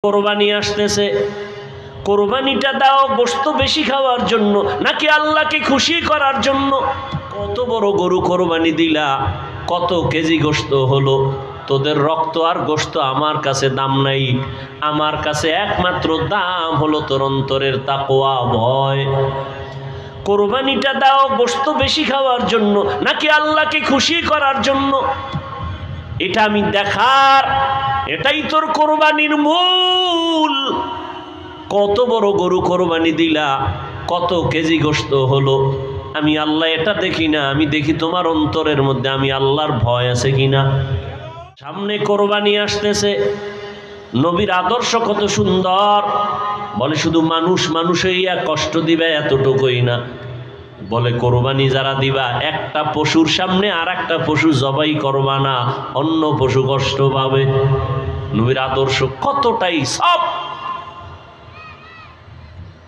কোরবানি আসতেছে, কোরবানিটা দাও গোশত বেশি খাওয়ার জন্য নাকি আল্লাহকে খুশি করার জন্য? কত বড় গরু কোরবানি দিলা, কত কেজি গোশত হলো? তোদের রক্ত আর গোশত আমার কাছে দাম নাই, আমার কাছে একমাত্র দাম হলো তোর অন্তরের তাকওয়া, ভয়। কোরবানিটা দাও গোশত বেশি খাওয়ার জন্য নাকি আল্লাহকে খুশি করার জন্য? এটা আমি দেখার, এটাই তোর কোরবানির মূল। কত বড় গরু কোরবানি দিলা, কত কেজি গোশত হলো? আমি আল্লাহ এটা দেখি না, আমি দেখি তোমার অন্তরের মধ্যে আমি আল্লাহর ভয় আছে কিনা। সামনে কোরবানি আসতেছে, নবীর আদর্শ কত সুন্দর। বলে শুধু মানুষ হইয়া কষ্ট দিবে এতটুকুই না, বলে কোরবানি যারা দিবা একটা পশুর সামনে আর একটা পশু জবাই করবা না, অন্য পশু কষ্ট পাবে। নবীর আদর্শ কতটাই সব।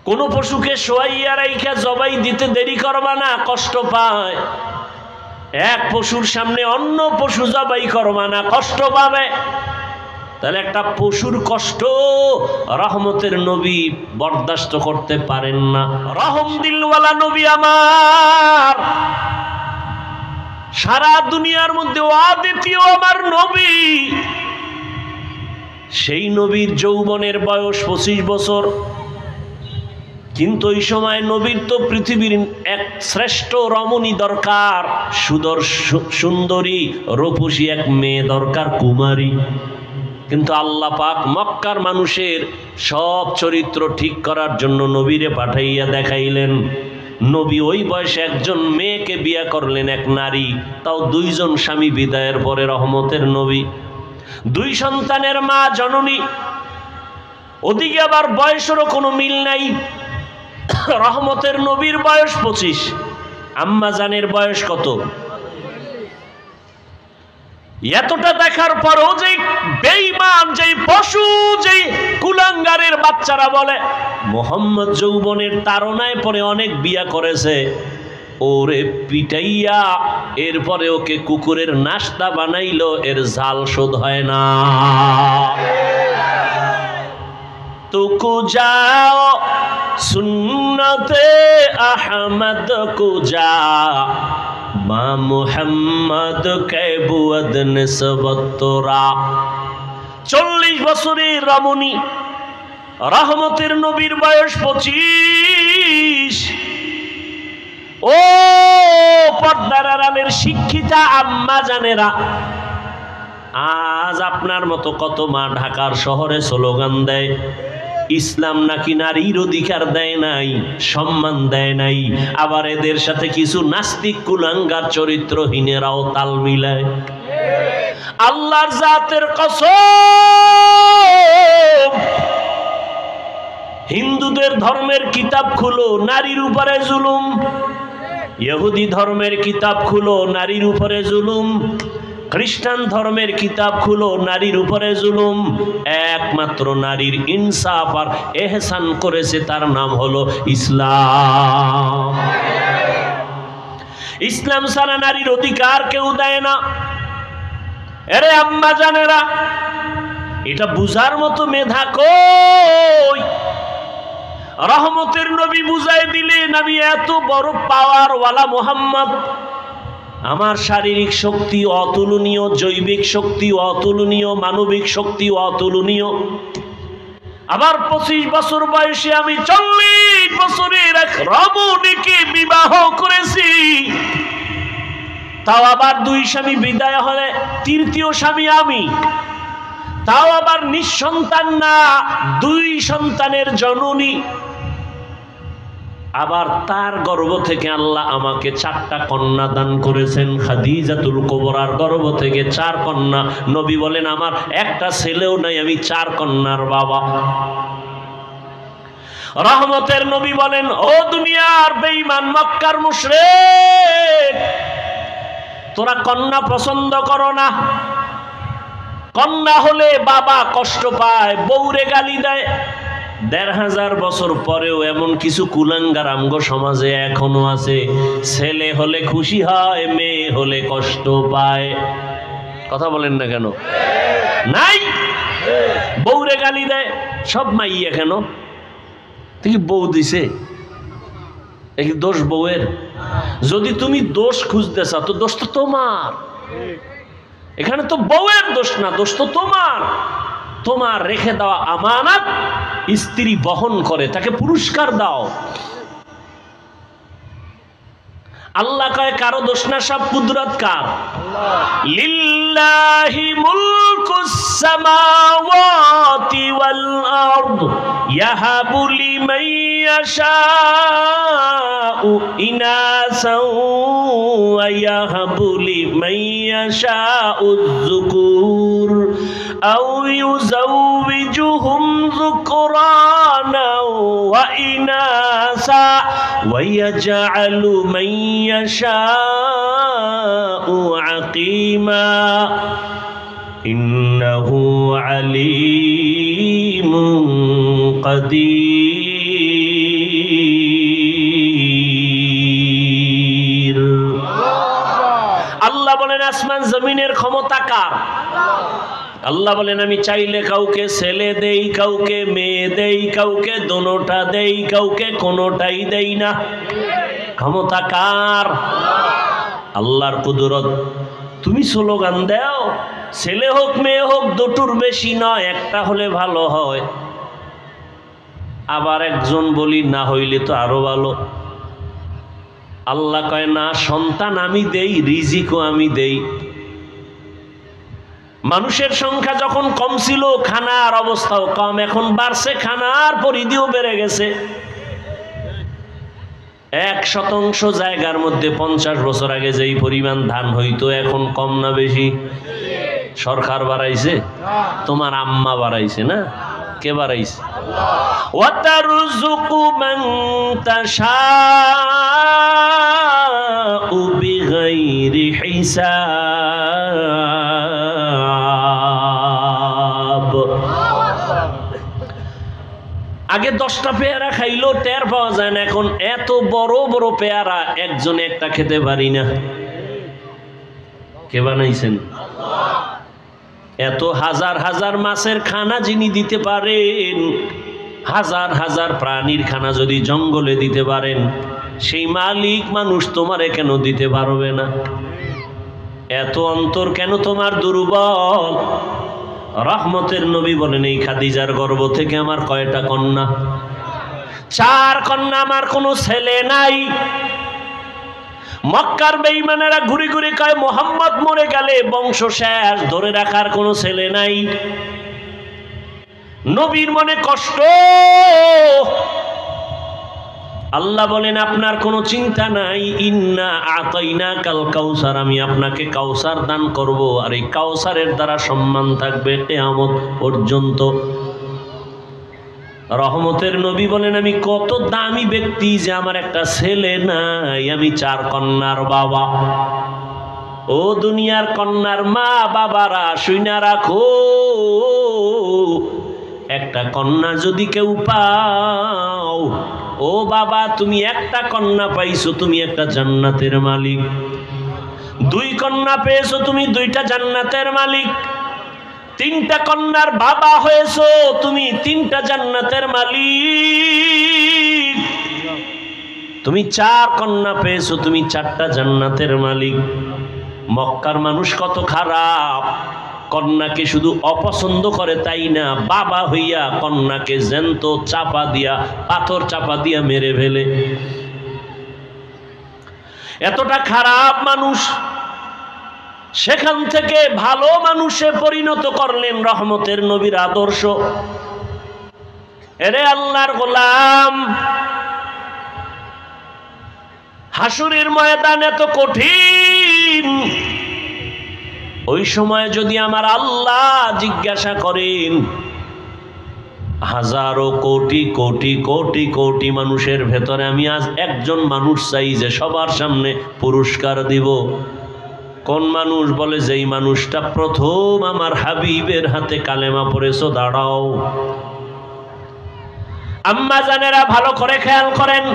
কোন পশুকে শোয়াইয়া রাইখা জবাই দিতে দেরি করবা না, কষ্ট পায়। এক পশুর সামনে অন্য পশু জবাই করবা না, কষ্ট পাবে। তাহলে একটা পশুর কষ্ট রহমতের নবী বরদাস্ত করতে পারেন না। রহম দিলওয়ালা নবী আমার, সারা দুনিয়ার মধ্যে অদ্বিতীয় আমার নবী। সেই নবীর যৌবনের বয়স 25 বছর, কিন্তু ওই সময় নবীর তো পৃথিবীর এক শ্রেষ্ঠ রমণী দরকার, সুন্দরী রূপসী এক মেয়ে দরকার, কুমারী। কিন্তু আল্লাহ পাক মক্কার মানুষের সব চরিত্র ঠিক করার জন্য নবীরে পাঠাইয়া দেখাইলেন। নবী ওই বয়সে একজন মেয়েকে বিয়ে করলেন, এক নারী, তাও 2 জন স্বামী বিদায়ের পরে। রহমতের নবী, 2 সন্তানের মা, জননী। ওদিকে আবার বয়সেরও কোনো মিল নাই। রহমতের নবীর বয়স 25, আম্মা জানের বয়স কত? এতটা দেখার পরও যে বেঈমান, যে পশু, যে কুলাঙ্গারের বাচ্চারা বলে মোহাম্মদ যৌবনের তাড়নায় পরে অনেক বিয়া করেছে, ওরে পিটাইয়া এরপরে ওকে কুকুরের নাস্তা বানাইলো, এর জাল শোধ হয় না। তুকু যাও সুন্নতে আহমদ কুজা, মা মুহাম্মদ কে বুয়দ নিসবত তোরা। 40 বছরের রমণী, রহমতের নবীর বয়স 25। ও পর্দার আড়ালের শিক্ষিতা আম্মা জানেরা, আজ আপনার মতো কত মা ঢাকার শহরে স্লোগান দেয় ইসলাম নাকি নারীর অধিকার দেয় নাই, সম্মান দেয় নাই। আবার এদের সাথে কিছু নাস্তিক কুলাঙ্গার চরিত্রহীনেরাও তাল মিলায়। আল্লাহর জাতের কসম, হিন্দুদের ধর্মের কিতাব খুলো, নারীর উপরে জুলুম। ইহুদি ধর্মের কিতাব খুলো, নারীর উপরে জুলুম। খ্রিস্টান ধর্মের কিতাব খুলো, নারীর উপরে জুলুম। একমাত্র নারীর ইনসাফ আর এহসান করেছে, তার নাম হলো ইসলাম। ইসলাম ছাড়া নারীর অধিকার কেউ দেয় না। আরে আম্মা জানেরা, এটা বুঝার মতো মেধা কই? রহমতের নবী বুঝাই দিলেন, আমি এত বড় পাওয়ারওয়ালা মুহাম্মদ, আমার শারীরিক শক্তি অতুলনীয়, জৈবিক শক্তি অতুলনীয়, মানবিক শক্তি অতুলনীয়। আবার 25 বছর বয়সে আমি 40 বছরের এক রমণীকে বিবাহ করেছি, তাও আবার 2 স্বামী বিদায় হলে 3য় স্বামী আমি, তাও আবার নিঃসন্তান না, 2 সন্তানের জননী। আবার তার গর্ভ থেকে আল্লাহ আমাকে 4টা কন্যা দান করেছেন। খাদিজাতুল কুবরার গর্ভ থেকে 4 কন্যা। নবী বলেন আমার একটা ছেলেও নাই, আমি 4 কন্যার বাবা। রহমতের নবী বলেন, ও দুনিয়ার বেঈমান মক্কার মুশরিক, তোরা কন্যা পছন্দ করো না। কন্যা হলে বাবা কষ্ট পায়, বউরে গালি দেয়। 1500 বছর পরেও এমন কিছু কুলাঙ্গার আমগো সমাজে এখনো আছে, ছেলে হলে খুশি হয়, মেয়ে হলে কষ্ট পায়। কথা বলেন না কেন? নাই। বউরে গালি দেয়, সব মাইয়া কেন? তুই বউ দিছে, এই দোষ বউয়ের? যদি তুমি দোষ খুঁজতে চাও তো দোষ তো তোমার, এখানে তো বউয়ের দোষ না, দোষ তো তোমার। তোমার রেখে দেওয়া আমানত স্ত্রী বহন করে, তাকে পুরস্কার দাও। আল্লাহ কয় কারো দোষ না, সব কুদরত কার? লিল্লাহি মুলকুস সামাওয়াতি ওয়াল আরদ ইয়াহাবু লিমান ইয়াশাউ ইনাসাও ওয়া ইয়াহাবু লিমান ইয়াশাউ যুকুর আও ইউযাউবিজুহুম যুকরানা ওয়া ইনাসা ওয়া ইয়াজআলু মান ইয়াশাউ আকিমা ইন্নাহু আলীমুন কাদির। আল্লাহ বলেন আসমান জমিনের ক্ষমতা কার? আল্লাহ বলেন আমি চাইলে কাউকে ছেলে দেই, কাউকে মেয়ে দেই, কাউকে দোনোটা দেই, কাউকে কোনোটাই দেই না। ক্ষমতা কার? আল্লাহর কুদরত। তুমি স্লোগান দাও ছেলে হোক মেয়ে হোক দুটোর বেশি নয়, একটা হলে ভালো হয়। আবার একজন বলি না হইলে তো আরো ভালো। আল্লাহ কয় না, সন্তান আমি দেই, রিজিকও আমি দেই। মানুষের সংখ্যা যখন কম ছিল খানার অবস্থাও কম, এখন বাড়ছে, খানার পরিধিও বেড়ে গেছে। 1% জায়গার মধ্যে 50 বছর আগে যেই পরিমাণ ধান হইতো এখন কম না বেশি? সরকার বাড়াইছে? তোমার আম্মা বাড়াইছে না? কে বাড়াইছে? ওয়াতারযুকু মান তাশাউ বিগাইরি হিসাব। আগে 10টা পেয়ারা খাইলো টের পাওয়া যায় না, এখন এত বড় বড় পেয়ারা একজনে একটা খেতে পারি না। কে বানাইছেন? এত হাজার হাজার মাছের খানা যিনি দিতে পারেন, হাজার হাজার প্রাণীর খানা যদি জঙ্গলে দিতে পারেন, সেই মালিক মানুষ তোমারে কেন দিতে পারবে না? এত অন্তর কেন তোমার দুর্বল? রহমতের নবী বলেন এই খাদিজার গর্ভ থেকে আমার কয়টা কন্যা? 4 কন্যা, আমার কোনো ছেলে নাই। মক্কার বেঈমানেরা ঘুরে ঘুরে কয় মুহাম্মদ মরে গেলে বংশ শেষ, ধরে রাখার কোনো ছেলে নাই। নবীর মনে কষ্ট। আল্লাহ বলেন আপনার কোনো চিন্তা নাই, ইন্না আতাইনাকাল কাউসার, আমি আপনাকে কাউসার দান করব, আর এই কাউসারের দ্বারা সম্মান থাকবে কিয়ামত পর্যন্ত। রহমতের নবী বলেন আমি কত দামি ব্যক্তি যে আমার একটা ছেলে নাই, আমি 4 কন্যার বাবা। ও দুনিয়ার কন্যার মা বাবারা শুইনা রাখো, একটা কন্যা যদি কেউ পাও, ও বাবা তুমি একটা কন্যা পাইছো, তুমি একটা জান্নাতের মালিক। 2 কন্যা পেয়েছো, তুমি 2টা জান্নাতের মালিক। 3টা কন্যার বাবা হয়েছো, তুমি 3টা জান্নাতের মালিক। তুমি 4 কন্যা পেয়েছো, তুমি 4টা জান্নাতের মালিক। মক্কার মানুষ কত খারাপ, কন্যাকে শুধু অপছন্দ করে তাই না, বাবা হইয়া কন্যাকে জ্যান্ত চাপা দিয়া, পাথর চাপা দিয়া মেরে ফেলে। এতটা খারাপ মানুষ, সেখান থেকে ভালো মানুষে পরিণত করলেন রহমতের নবীর আদর্শ। এরে আল্লাহর গোলাম, হাসুরের ময়দান এত কঠিন, ওই সময় যদি আমার আল্লাহ জিজ্ঞাসা করেন, হাজারো কোটি কোটি কোটি কোটি মানুষের ভেতরে আমি আজ একজন মানুষ চাই যে সবার সামনে পুরস্কার দিব, কোন মানুষ? বলে যেই মানুষটা প্রথম আমার হাবিবের হাতে কালেমা পড়েছো, দাঁড়াও। আম্মা জানেরা ভালো করে খেয়াল করেন,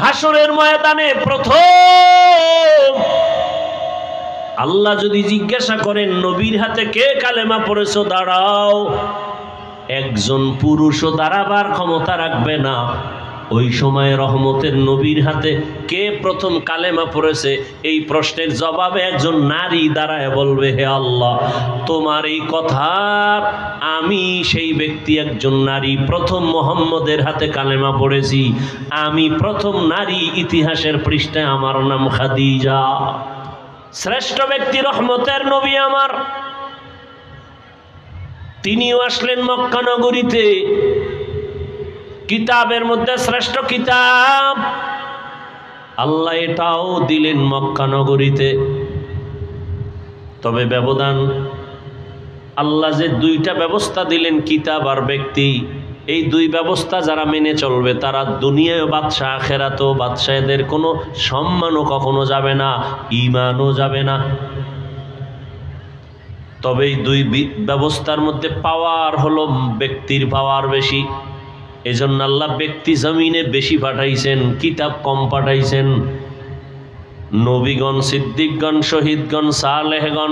হাসরের ময়দানে প্রথম আল্লাহ যদি জিজ্ঞাসা করেন নবীর হাতে কে কালেমা পড়েছো, দাঁড়াও, একজন পুরুষও দাঁড়াবার ক্ষমতা রাখবে না। ওই সময় রহমতের নবীর হাতে কে প্রথম কালেমা পড়েছে, এই প্রশ্নের জবাবে একজন নারী দাঁড়ায় বলবে, হে আল্লাহ, তোমার এই কথার আমি সেই ব্যক্তি, একজন নারী, প্রথম মুহাম্মদের হাতে কালেমা পড়েছি, আমি প্রথম নারী ইতিহাসের পৃষ্ঠায়, আমার নাম খাদিজা। শ্রেষ্ঠ ব্যক্তি রহমতের নবী আমার, তিনিও আসলেন মক্কা নগরীতে। কিতাবের মধ্যে শ্রেষ্ঠ কিতাব আল্লাহ এটাও দিলেন মক্কা নগরীতে। তবে ব্যবধান, আল্লাহ যে দুইটা ব্যবস্থা দিলেন, কিতাব আর ব্যক্তি, এই দুই ব্যবস্থা যারা মেনে চলবে তারা দুনিয়ায় বাদশাহ, আখেরাতেও বাদশাহ, এদের কোনো সম্মানও কখনো যাবে না, ঈমানও যাবে না। তবে এই দুই ব্যবস্থার মধ্যে পাওয়ার হলো ব্যক্তির পাওয়ার বেশি। এজন্য আল্লাহ ব্যক্তি জমিনে বেশি পাঠাইছেন, কিতাব কম পাঠাইছেন। নবীগণ, সিদ্দিকগণ, শহীদগণ, সালেহগণ,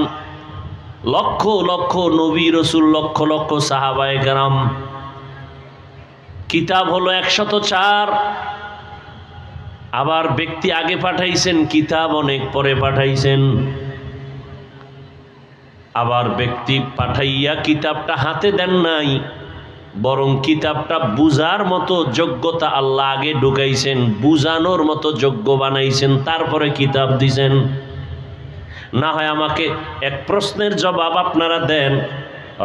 লক্ষ লক্ষ নবী রসুল, লক্ষ লক্ষ সাহাবায়ে কেরাম। কিতাব হলো 104। আবার ব্যক্তি আগে পাঠাইছেন, কিতাব অনেক পরে পাঠাইছেন। আবার ব্যক্তি পাঠাইয়া কিতাবটা হাতে দেন নাই, বরং কিতাবটা বুঝার মতো যোগ্যতা আল্লাহ আগে ঢুকাইছেন, বুঝানোর মতো যোগ্য বানাইছেন, তারপরে কিতাব দিছেন। না হয় আমাকে এক প্রশ্নের জবাব আপনারা দেন,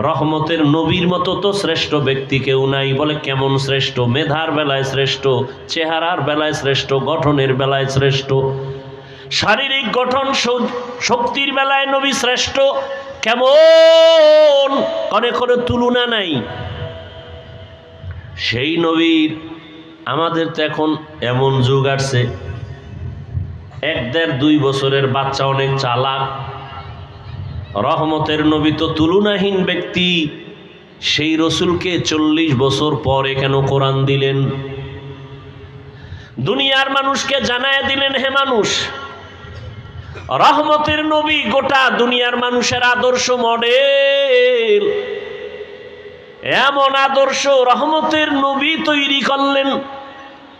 রহমতের নবীর মতো তো শ্রেষ্ঠ ব্যক্তি কেউ নাই। বলে কেমন শ্রেষ্ঠ? মেধার বেলায় শ্রেষ্ঠ, চেহারার বেলায় শ্রেষ্ঠ, গঠনের বেলায় শ্রেষ্ঠ, শারীরিক গঠন শক্তির বেলায় নবী শ্রেষ্ঠ। কেমন? কোনো তুলনা নাই। সেই নবীর, আমাদের তো এখন এমন যুগ আসছে, 1-1.5-2 বছরের বাচ্চা অনেক চালাক। রহমতের নবী তো তুলনাহীন ব্যক্তি, সেই রসুলকে 40 বছর পরে কেন কোরআন দিলেন? দুনিয়ার মানুষকে জানায় দিলেন, হে মানুষ, রহমতের নবী গোটা দুনিয়ার মানুষের আদর্শ মডেল। এমন আদর্শ রহমতের নবী তৈরি করলেন,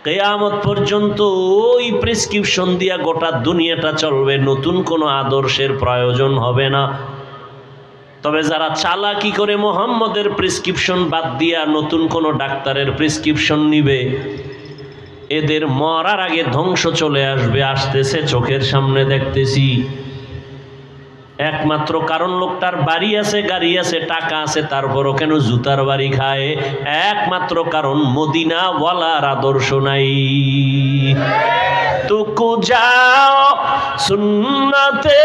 কিয়ামত পর্যন্ত ওই প্রেসক্রিপশন দিয়া গোটা দুনিয়াটা চলবে, নতুন কোনো আদর্শের প্রয়োজন হবে না। তবে যারা চালাকি করে মুহাম্মদের প্রেসক্রিপশন বাদ দিয়া নতুন কোনো ডাক্তারের প্রেসক্রিপশন নিবে, এদের মরার আগে ধ্বংস চলে আসবে, আসতেছে, চোখের সামনে দেখতেছি। একমাত্র কারণ লোকটার বাড়ি আছে, গাড়ি আছে, টাকা আছে, তারপরও কেন জুতার বাড়ি খায়? একমাত্র কারণ মদিনাওয়ালার আদর্শ নাই। তো কুজা সুন্নতে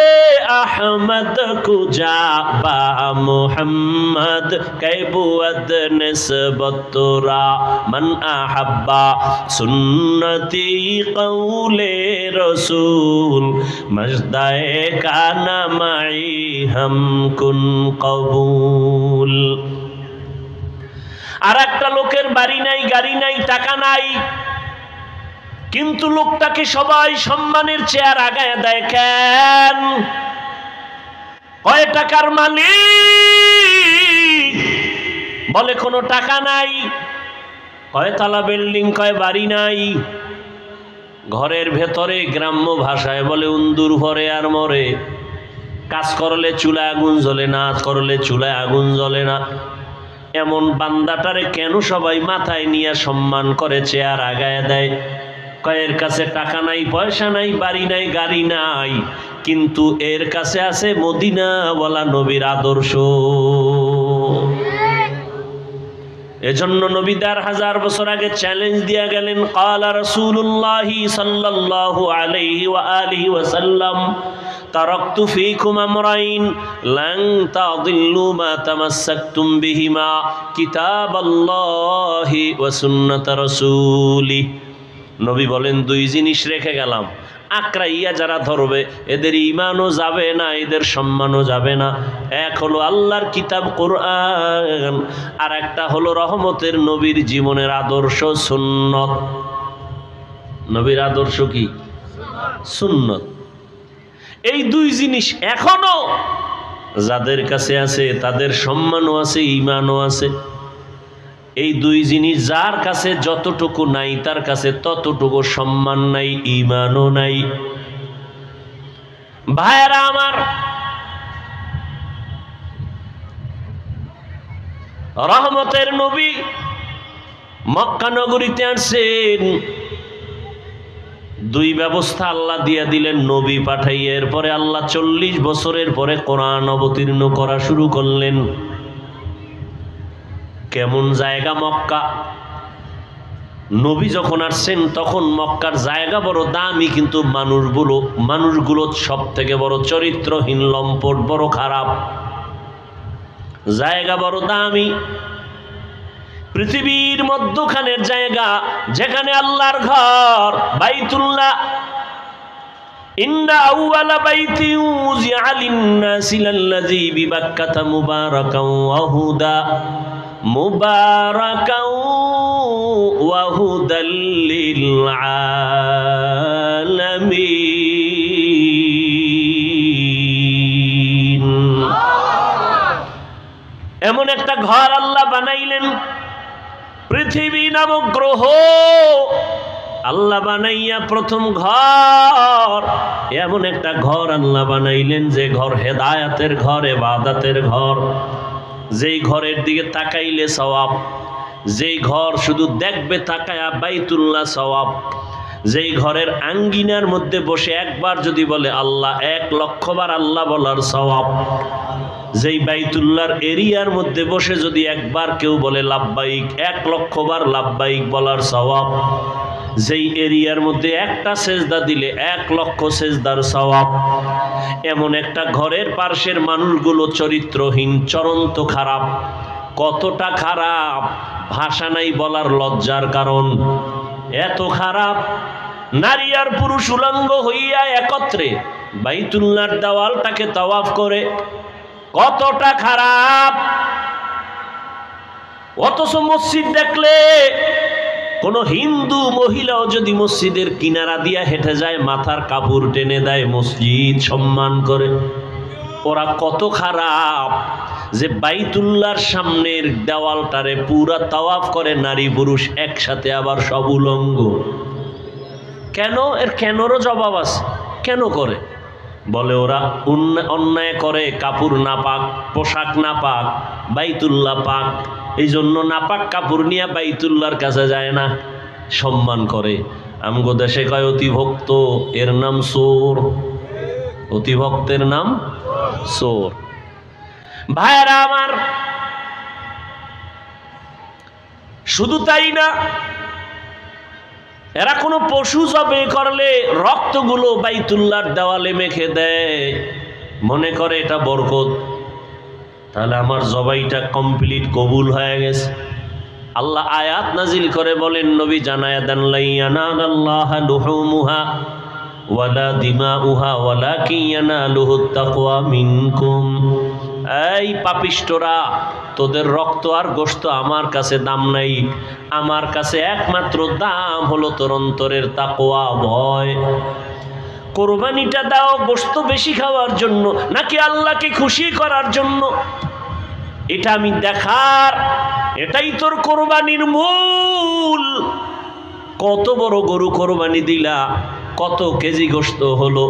আহমদ কুজা বা মুহাম্মদ কাইবুদ নিসবতরা মান আহাব্বা সুন্নতি কওলে রাসূল মজদায়ে কানা মাই হাম কুন কবুল। আর একটা লোকের বাড়ি নাই, গাড়ি নাই, টাকা নাই, কিন্তু লোকটাকে সবাই সম্মানের চেয়ার আগায় দেয় কেন? কয় টাকার মালিক? বলে কোনো টাকা নাই। কয়তলা বিল্ডিং? কয় বাড়ি নাই। ঘরের ভেতরে গ্রাম্য ভাষায় বলে উন্দুর ভরে আর মরে। কাজ করলে চুলায় আগুন জ্বলে না, করলে চুলায় আগুন জ্বলে না। এমন বান্দাটারে কেন সবাই মাথায় নিয়ে সম্মান করে, চেয়ার আগায় দেয়? কয়ের কাছে টাকা নাই, পয়সা নাই, বাড়ি নাই, গাড়ি নাই, কিন্তু এর কাছে আছে মদিনাওয়ালা নবীর আদর্শ। এজন্য নবী 1000 বছর আগে চ্যালেঞ্জ দিয়া গেলেন, ক্বালা রাসূলুল্লাহি সাল্লাল্লাহু আলাইহি ওয়া আলিহি ওয়াসাল্লাম, তারাকতু ফীকুম আমরাইন লান তাদিল্লু মা তামাসসাকতুম বিহিমা কিতাবাল্লাহি ওয়া সুন্নাত রাসূলি। নবী বলেন, 2 জিনিস রেখে গেলাম, আঁকড়াইয়া যারা ধরবে এদের ঈমানও যাবে না, এদের সম্মানও যাবে না। এক হলো আল্লাহর কিতাব কোরআন, আর একটা হলো রহমতের নবীর জীবনের আদর্শ সুন্নত। নবীর আদর্শ কি? সুন্নত। এই দুই জিনিস এখনো যাদের কাছে আছে তাদের সম্মানও আছে, ঈমানও আছে। এই দুই জিনিস যার কাছে যতটুকু নাই তার কাছে ততটুকু সম্মান নাই, ঈমানও নাই। ভাইরা আমার, রহমতের নবী মক্কা নগরীতে আসছেন, দুই ব্যবস্থা আল্লাহ দিয়া দিলেন নবী পাঠাইয়া। এরপরে আল্লাহ 40 বছরের পরে কোরআন অবতীর্ণ করা শুরু করলেন। কেমন জায়গা মক্কা! নবী যখন আসছেন তখন মক্কার জায়গা বড় দামি, কিন্তু মানুষগুলো সব থেকে বড় চরিত্রহীন, লম্পট, বড় খারাপ। জায়গা বড় দামি, পৃথিবীর মধ্যখানের জায়গা, যেখানে আল্লাহর ঘর বাইতুল্লাহ। ইন্না আউওয়ালা বাইতিন উযিআ লিন-নাসি লাল্লাযী বিবাক্কাতা মুবারাকান ওয়া হুদা ওয়া হুদাল লিল আলামিন। এমন একটা ঘর আল্লাহ বানাইলেন, পৃথিবী নামক গ্রহ আল্লাহ বানাইয়া প্রথম ঘর, এমন একটা ঘর আল্লাহ বানাইলেন যে ঘর হেদায়াতের ঘর, ইবাদতের ঘর, যেই ঘরের দিকে তাকাইলে সওয়াব, যেই ঘর শুধু দেখবে তাকায়া বাইতুল্লাহ সওয়াব, যেই ঘরের আঙ্গিনার মধ্যে বসে একবার যদি বলে আল্লাহ, 1 লক্ষ বার আল্লাহ বলার সওয়াব, যেই বাইতুল্লাহর এরিয়ার মধ্যে বসে যদি একবার কেউ বলে লাব্বাইক, 1 লক্ষ বার লাব্বাইক বলার সওয়াব, যেই এরিয়ার মধ্যে একটা সেজদা দিলে 1 লক্ষ সেজদার সওয়াব। এমন একটা ঘরের পার্শ্বের মানুষগুলো চরিত্রহীন, চরন্ত খারাপ। কতটা খারাপ ভাষা নাই বলার, লজ্জার কারণ। এত খারাপ, নারী আর পুরুষ উলঙ্গ হইয়া একত্রে বাইতুল্লাহর দেওয়ালটাকে তাওয়াফ করে। কতটা খারাপ! অথচ মসজিদ দেখলে কোন হিন্দু মহিলাও যদি মসজিদের কিনারা দিয়া হেঁটে যায়, মাথার কাপড় টেনে দেয়, মসজিদ সম্মান করে। ওরা কত খারাপ যে বাইতুল্লাহর সামনের দেওয়ালটারে পুরা তাওয়াফ করে নারী পুরুষ একসাথে, আবার সব উলঙ্গ। কেন? এর কেনরও জবাব আছে। কেন করে? বলে ওরা অন্যায় করে, কাপড় না পাক, পোশাক না পাক, বাইতুল্লাহ পাক, এই জন্য নাপাক কাপড় নিয়ে বাইতুল্লাহর কাছে যায় না, সম্মান করে। আমগো দেশে কয় অতিভক্ত, এর নাম চোর। অতিভক্তের নাম চোর। ভাইরা আমার, শুধু তাই না, এরা কোনো পশু জবাই করলে রক্তগুলো বাইতুল্লাহর দেওয়ালে মেখে দেয়, মনে করে এটা বরকত। তাহলে আমার জবাইটা কমপ্লিট, কবুল হয়ে গেছে। আল্লাহ আয়াত নাজিল করে বলেন, নবী জানায়া দেন, লা ইয়ানালাল্লাহা লুহুমুহা ওয়ালা দিমাউহা ওয়ালাকিন ইয়ানালুহুত তাকওয়া মিনকুম। এই পাপিষ্টরা, তোদের রক্ত আর গোশত আমার কাছে দাম নাই, আমার কাছে একমাত্র দাম হলো তোর অন্তরের তাকওয়া, ভয়। কোরবানিটা দাও গোশত বেশি খাওয়ার জন্য নাকি আল্লাহকে খুশি করার জন্য? এটা আমি দেখার, এটাই তোর কোরবানির মূল। কত বড় গরু কোরবানি দিলা, কত কেজি গোশত হলো,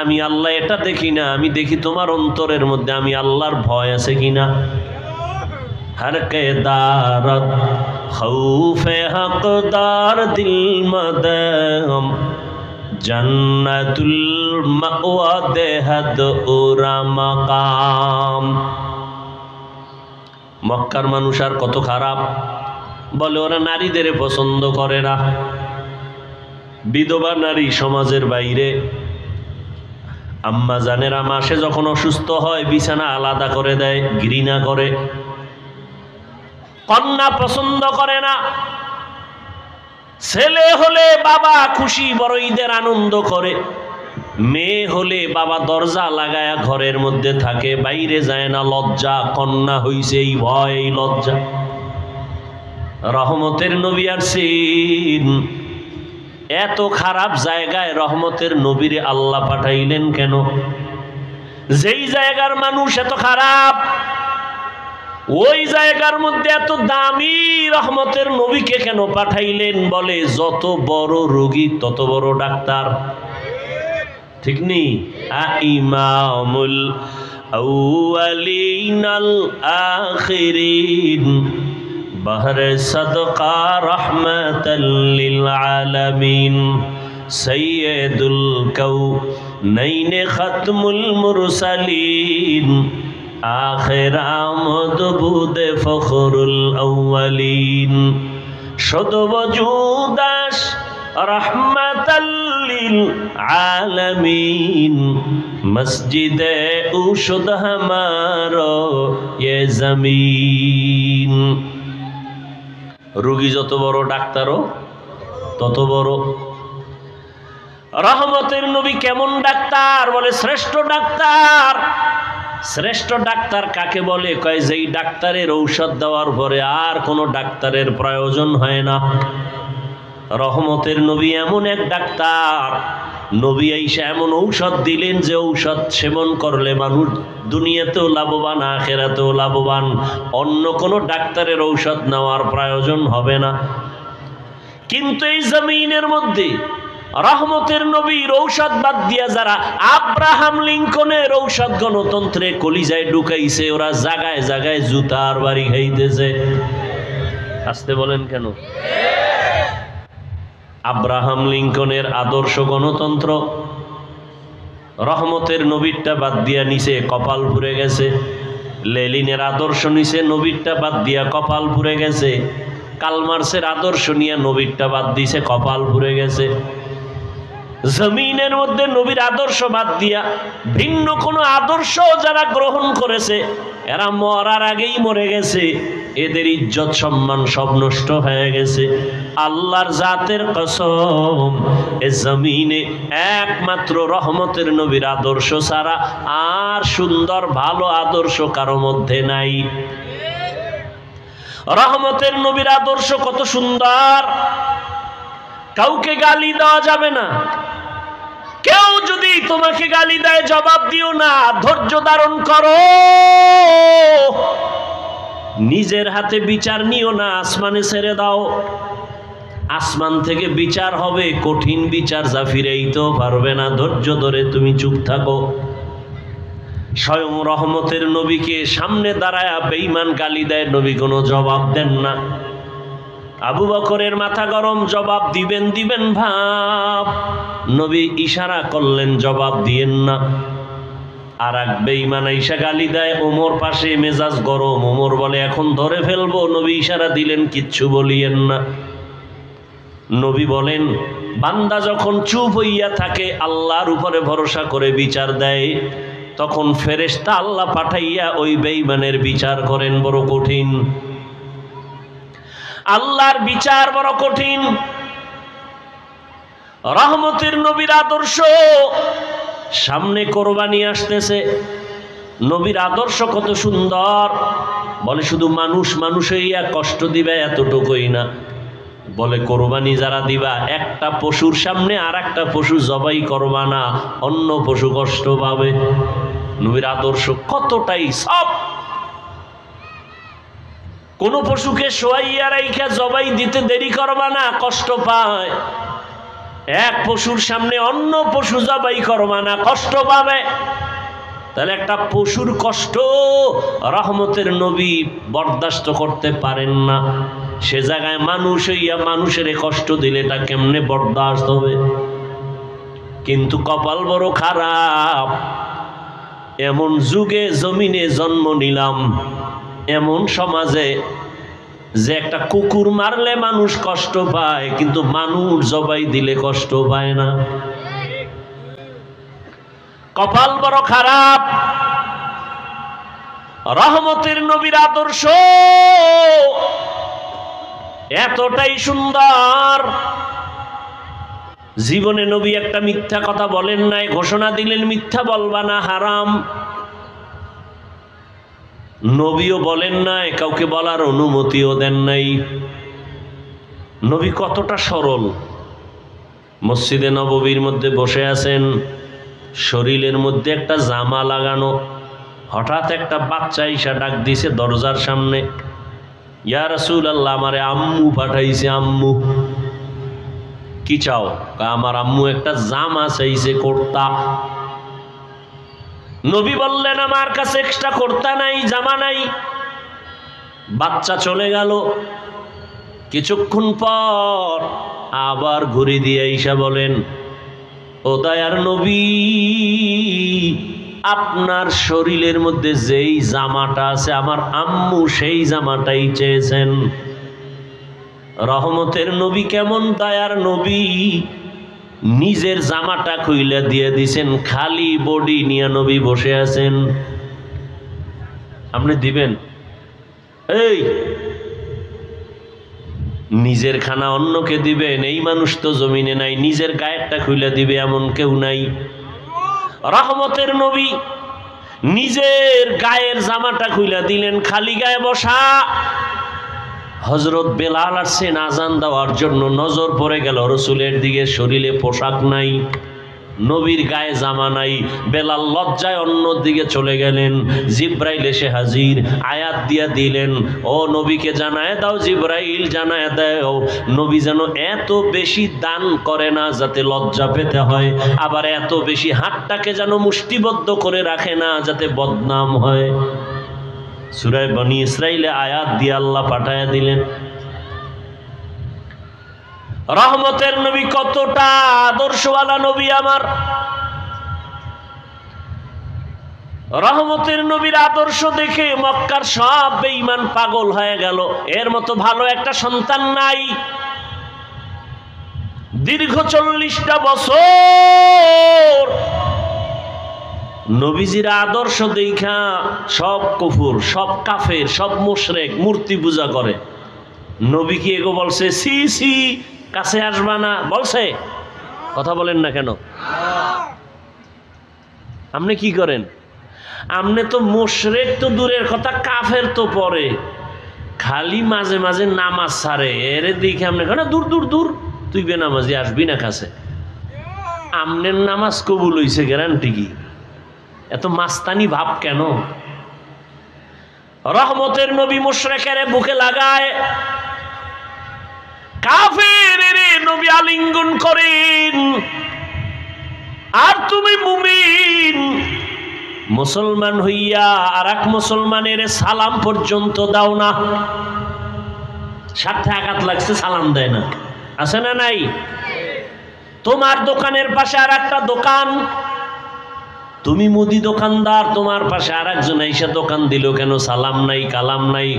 আমি আল্লাহ এটা দেখি না, আমি দেখি তোমার অন্তরের মধ্যে আমি আল্লাহর ভয় আছে কিনা। হর কে দারত খৌফে হকদার দিল মদম জান্নাতুল মাওয়া দেহাদ উরা মাকাম। মক্কার মানুষ আর কত খারাপ! বলে ওরা নারীদের পছন্দ করে না। বিধবা নারী সমাজের বাইরে। আম্মা জানেরা মাসে যখন অসুস্থ হয় বিছানা আলাদা করে দেয়, ঘৃণা করে। কন্যা পছন্দ করে না। ছেলে হলে বাবা খুশি, বড় ঈদের আনন্দ করে। মেয়ে হলে বাবা দরজা লাগায়া ঘরের মধ্যে থাকে, বাইরে যায় না, লজ্জা। কন্যা হইছে এই ভয়, এই লজ্জা। রহমতের নবী আসছেন, এত খারাপ জায়গায় রহমতের নবীরে আল্লাহ পাঠাইলেন কেন? যেই জায়গার মানুষ এত খারাপ, ওই জায়গার মধ্যে এত দামি রহমতের নবীকে কেন পাঠাইলেন? বলে যত বড় রোগী তত বড় ডাক্তার, ঠিক নেই? ইমামুল আউয়ালিন আল আখিরিন বহরে সদকা রহমাতাল লিল আলামিন সাইয়্যিদুল কাউনাইন খাতমুল মুরসালিন আখির আমদ বুদে ফখরুল আউয়ালিন শুদ ওজুদাস রহমাতাল লিল আলামিন মসজিদে উশুদ হামারো ইয়ে জমিন। রোগী যত বড় ডাক্তারও তত বড়। রহমতের নবী কেমন ডাক্তার? বলে শ্রেষ্ঠ ডাক্তার। শ্রেষ্ঠ ডাক্তার কাকে বলে? কয় যেই ডাক্তারের ঔষধ দেওয়ার পরে আর কোনো ডাক্তারের প্রয়োজন হয় না। রহমতের নবী এমন এক ডাক্তার, নবী আইসা এমন ঔষধ দিলেন যে ঔষধ সেবন করলে মানুষ দুনিয়াতেও লাভবান, আখিরাতেও লাভবান। অন্য কোনো ডাক্তারের ঔষধ নেওয়ার প্রয়োজন হবে না। কিন্তু এই জমিনের মধ্যে রহমতের নবীর ঔষধ বাদ দিয়া যারা আব্রাহাম লিঙ্কনের ঔষধ গণতন্ত্রে কলিজায় ঢুকাইছে, ওরা জায়গায় জায়গায় জুতার বাড়ি খাইতেছে। আসতে বলেন কেন? আব্রাহাম লিঙ্কনের আদর্শ গণতন্ত্র রহমতের নবীরটা বাদ দিয়া নিচে কপাল পুড়ে গেছে। লেনিনের আদর্শ নিচে, নবীরটা বাদ দিয়া কপাল পুড়ে গেছে। কালমার্সের আদর্শ নিয়ে নবীরটা বাদ দিছে, কপাল পুড়ে গেছে। জমিনের মধ্যে নবীর আদর্শ বাদ দিয়া ভিন্ন কোনো আদর্শ যারা গ্রহণ করেছে, এরা মরার আগেই মরে গেছে। এদের ইজ্জত সম্মান সব নষ্ট হয়ে গেছে। আল্লাহর জাতের কসম, এ জমিনে একমাত্র রহমতের নবীর আদর্শ ছাড়া আর সুন্দর ভালো আদর্শ কারো মধ্যে নাই। রহমতের নবীর আদর্শ কত সুন্দর! কাউকে গালি দেওয়া যাবে না। কেউ যদি তোমাকে গালি দেয় জবাব দিও না, ধৈর্য ধারণ করো। নিজের হাতে বিচার নিও না, আসমানে ছেড়ে দাও। আসমান থেকে বিচার হবে, কঠিন বিচার, যা ফিরাইতেও পারবে না। ধৈর্য ধরে তুমি চুপ থাকো। স্বয়ং রহমতের নবীকে সামনে দাঁড়ায় বেঈমান গালি দেয়, নবী কোনো জবাব দেন না। আবু বকরের মাথা গরম, জবাব দিবেন ভাব। নবী ইশারা করলেন জবাব দিয়েন না। আর এক বেঈমান আইসা গালি দেয়, ওমর পাশে, মেজাজ গরম। ওমর বলে এখন ধরে ফেলবো। নবী ইশারা দিলেন কিচ্ছু বলিয়েন না। নবী বলেন বান্দা যখন চুপ হইয়া থাকে, আল্লাহর উপরে ভরসা করে বিচার দেয়, তখন ফেরেশতা আল্লাহ পাঠাইয়া ওই বেঈমানের বিচার করেন। বড় কঠিন, আল্লাহর বিচার বড় কঠিন। রহমতের নবীর আদর্শ, সামনে কোরবানি আসতেছে। নবীর আদর্শ কত সুন্দর! বলে শুধু মানুষ হইয়া কষ্ট দিবে এতটুকুই না। বলে কোরবানি যারা দিবা, একটা পশুর সামনে আর একটা পশু জবাই করবা না, অন্য পশু কষ্ট পাবে। নবীর আদর্শ কতটাই সব। কোন পশুকে শোয়াইয়া রাইখা জবাই দিতে দেরি করবা না, কষ্ট পায়। এক পশুর সামনে অন্য পশু জবাই করবা না, কষ্ট পাবে। তাহলে একটা পশুর কষ্ট রহমতের নবী বরদাস্ত করতে পারেন না। সে জায়গায় মানুষ হইয়া মানুষের কষ্ট দিলে এটা কেমনে বরদাস্ত হবে? কিন্তু কপাল বড় খারাপ। এমন যুগে জমিনে জন্ম নিলাম, এমন সমাজে যে একটা কুকুর মারলে মানুষ কষ্ট পায়, কিন্তু মানুষ জবাই দিলে কষ্ট পায় না। কপাল বড় খারাপ। রহমতের নবীর আদর্শ এতটাই সুন্দর, জীবনে নবী একটা মিথ্যা কথা বলেন নাই। ঘোষণা দিলেন মিথ্যা বলবা না, হারাম। নবীও বলেন নাই, কাউকে বলার অনুমতিও দেন নাই। নবী কতটা সরল, মসজিদে নববীর মধ্যে বসে আছেন, শরীরের মধ্যে একটা জামা লাগানো। হঠাৎ একটা বাচ্চা ঈশা ডাক দিছে দরজার সামনে, ইয়া রাসূলুল্লাহ, আমারে আম্মু পাঠাইছে। আম্মু কি চাও? আমার আম্মু একটা জামা চাইছে, কুর্তা। নবী বললেন, আমার কাছে এক্সট্রা কুর্তা নাই, জামা নাই। বাচ্চা চলে গেল। কিছুক্ষণ পর আবার ঘুরে দিয়ে ঈশা বলেন, ও দয়ার নবী, আপনার শরীরের মধ্যে যেই জামাটা আছে আমার আম্মু সেই জামাটাই চেয়েছেন। রহমতের নবী কেমন দয়ার নবী, নিজের জামাটা খুইলা দিয়ে দিছেন, খালি বডি নিয়ে নবী বসে আছেন। আপনি দিবেন? এই নিজের খানা অন্যকে দিবেন? এই মানুষ তো জমিনে নাই, নিজের গায়েরটা খুইলা দিবে এমন কেউ নাই। রহমতের নবী নিজের গায়ের জামাটা খুইলা দিলেন, খালি গায়ে বসা। হযরত বেলাল আসছেন আজান দেওয়ার জন্য, নজর পড়ে গেল রসুলের দিকে, শরীরে পোশাক নাই, নবীর গায়ে জামা নাই। বেলাল লজ্জায় অন্য দিকে চলে গেলেন। জিব্রাইল এসে হাজির, আয়াত দিয়া দিলেন, ও নবীকে জানায় দাও, জিব্রাইল জানায় দাও, নবী যেন এত বেশি দান করে না যাতে লজ্জা পেতে হয়, আবার এত বেশি হাতটাকে যেন মুষ্টিবদ্ধ করে রাখে না যাতে বদনাম হয়। সূরা বনী ইসরাইলে আয়াত দিয়ে আল্লাহ পাঠায়া দিলেন। রহমতের নবী কতটা আদর্শওয়ালা নবী আমার। রহমতের নবীর আদর্শ দেখে মক্কার সব বেঈমান পাগল হয়ে গেল। এর মতো ভালো একটা সন্তান নাই। দীর্ঘ 40টা বছর নবীজির আদর্শ দেখা সব কুফর, সব কাফের, সব মুশরিক মূর্তি পূজা করে। নবী কি এগো বলছে সি সি কাছে আসবা না? বলছে? কথা বলেন না কেন? আপনি কি করেন? আপনি তো মুশরিক তো দূরের কথা, কাফের তো পরে, খালি মাঝে মাঝে নামাজ ছাড়ে। এর দিকে আপনি কেন দূর দূর দূর, তুই বেনামাজি আসবি না কাছে। আমনের নামাজ কবুল হইছে গ্যারান্টি কি? এত মাস্তানি ভাব কেন? রহমতের নবী মুশরিকের বুকে লাগায়, কাফের নবী আলিঙ্গন করেন, আর তুমি মুমিন মুসলমান হইয়া আর এক মুসলমানের সালাম পর্যন্ত দাও না। সাথে আঘাত লাগছে, সালাম দেয় না। আছে না নাই? তোমার দোকানের পাশে আর একটা দোকান, তুমি মুদি দোকানদার, তোমার পাশে আর একজন এসে দোকান দিল, কেন সালাম নাই, কালাম নাই,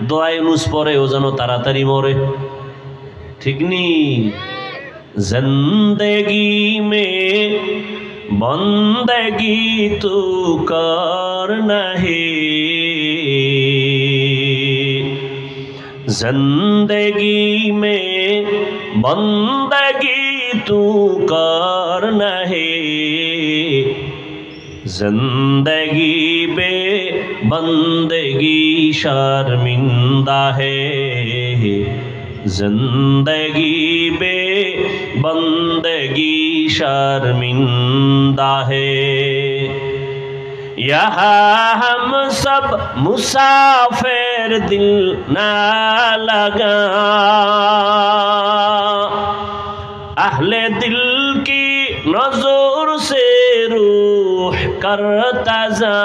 দোয়া ইউনুস পরে ও যেন তাড়াতাড়ি মরে। ঠিক নি? জিন্দেগি মে বন্দেগি তু কর নাহি, জিন্দেগি মে বন্দেগি তু কর নাহি, जिंदगी बे बंदगी शर्मिंदा है, जिंदगी बे बंदगी शर्मिंदा है। यहाँ हम सब मुसाफिर दिल ना लगा, अहले दिल की नजर से रूह करता जा,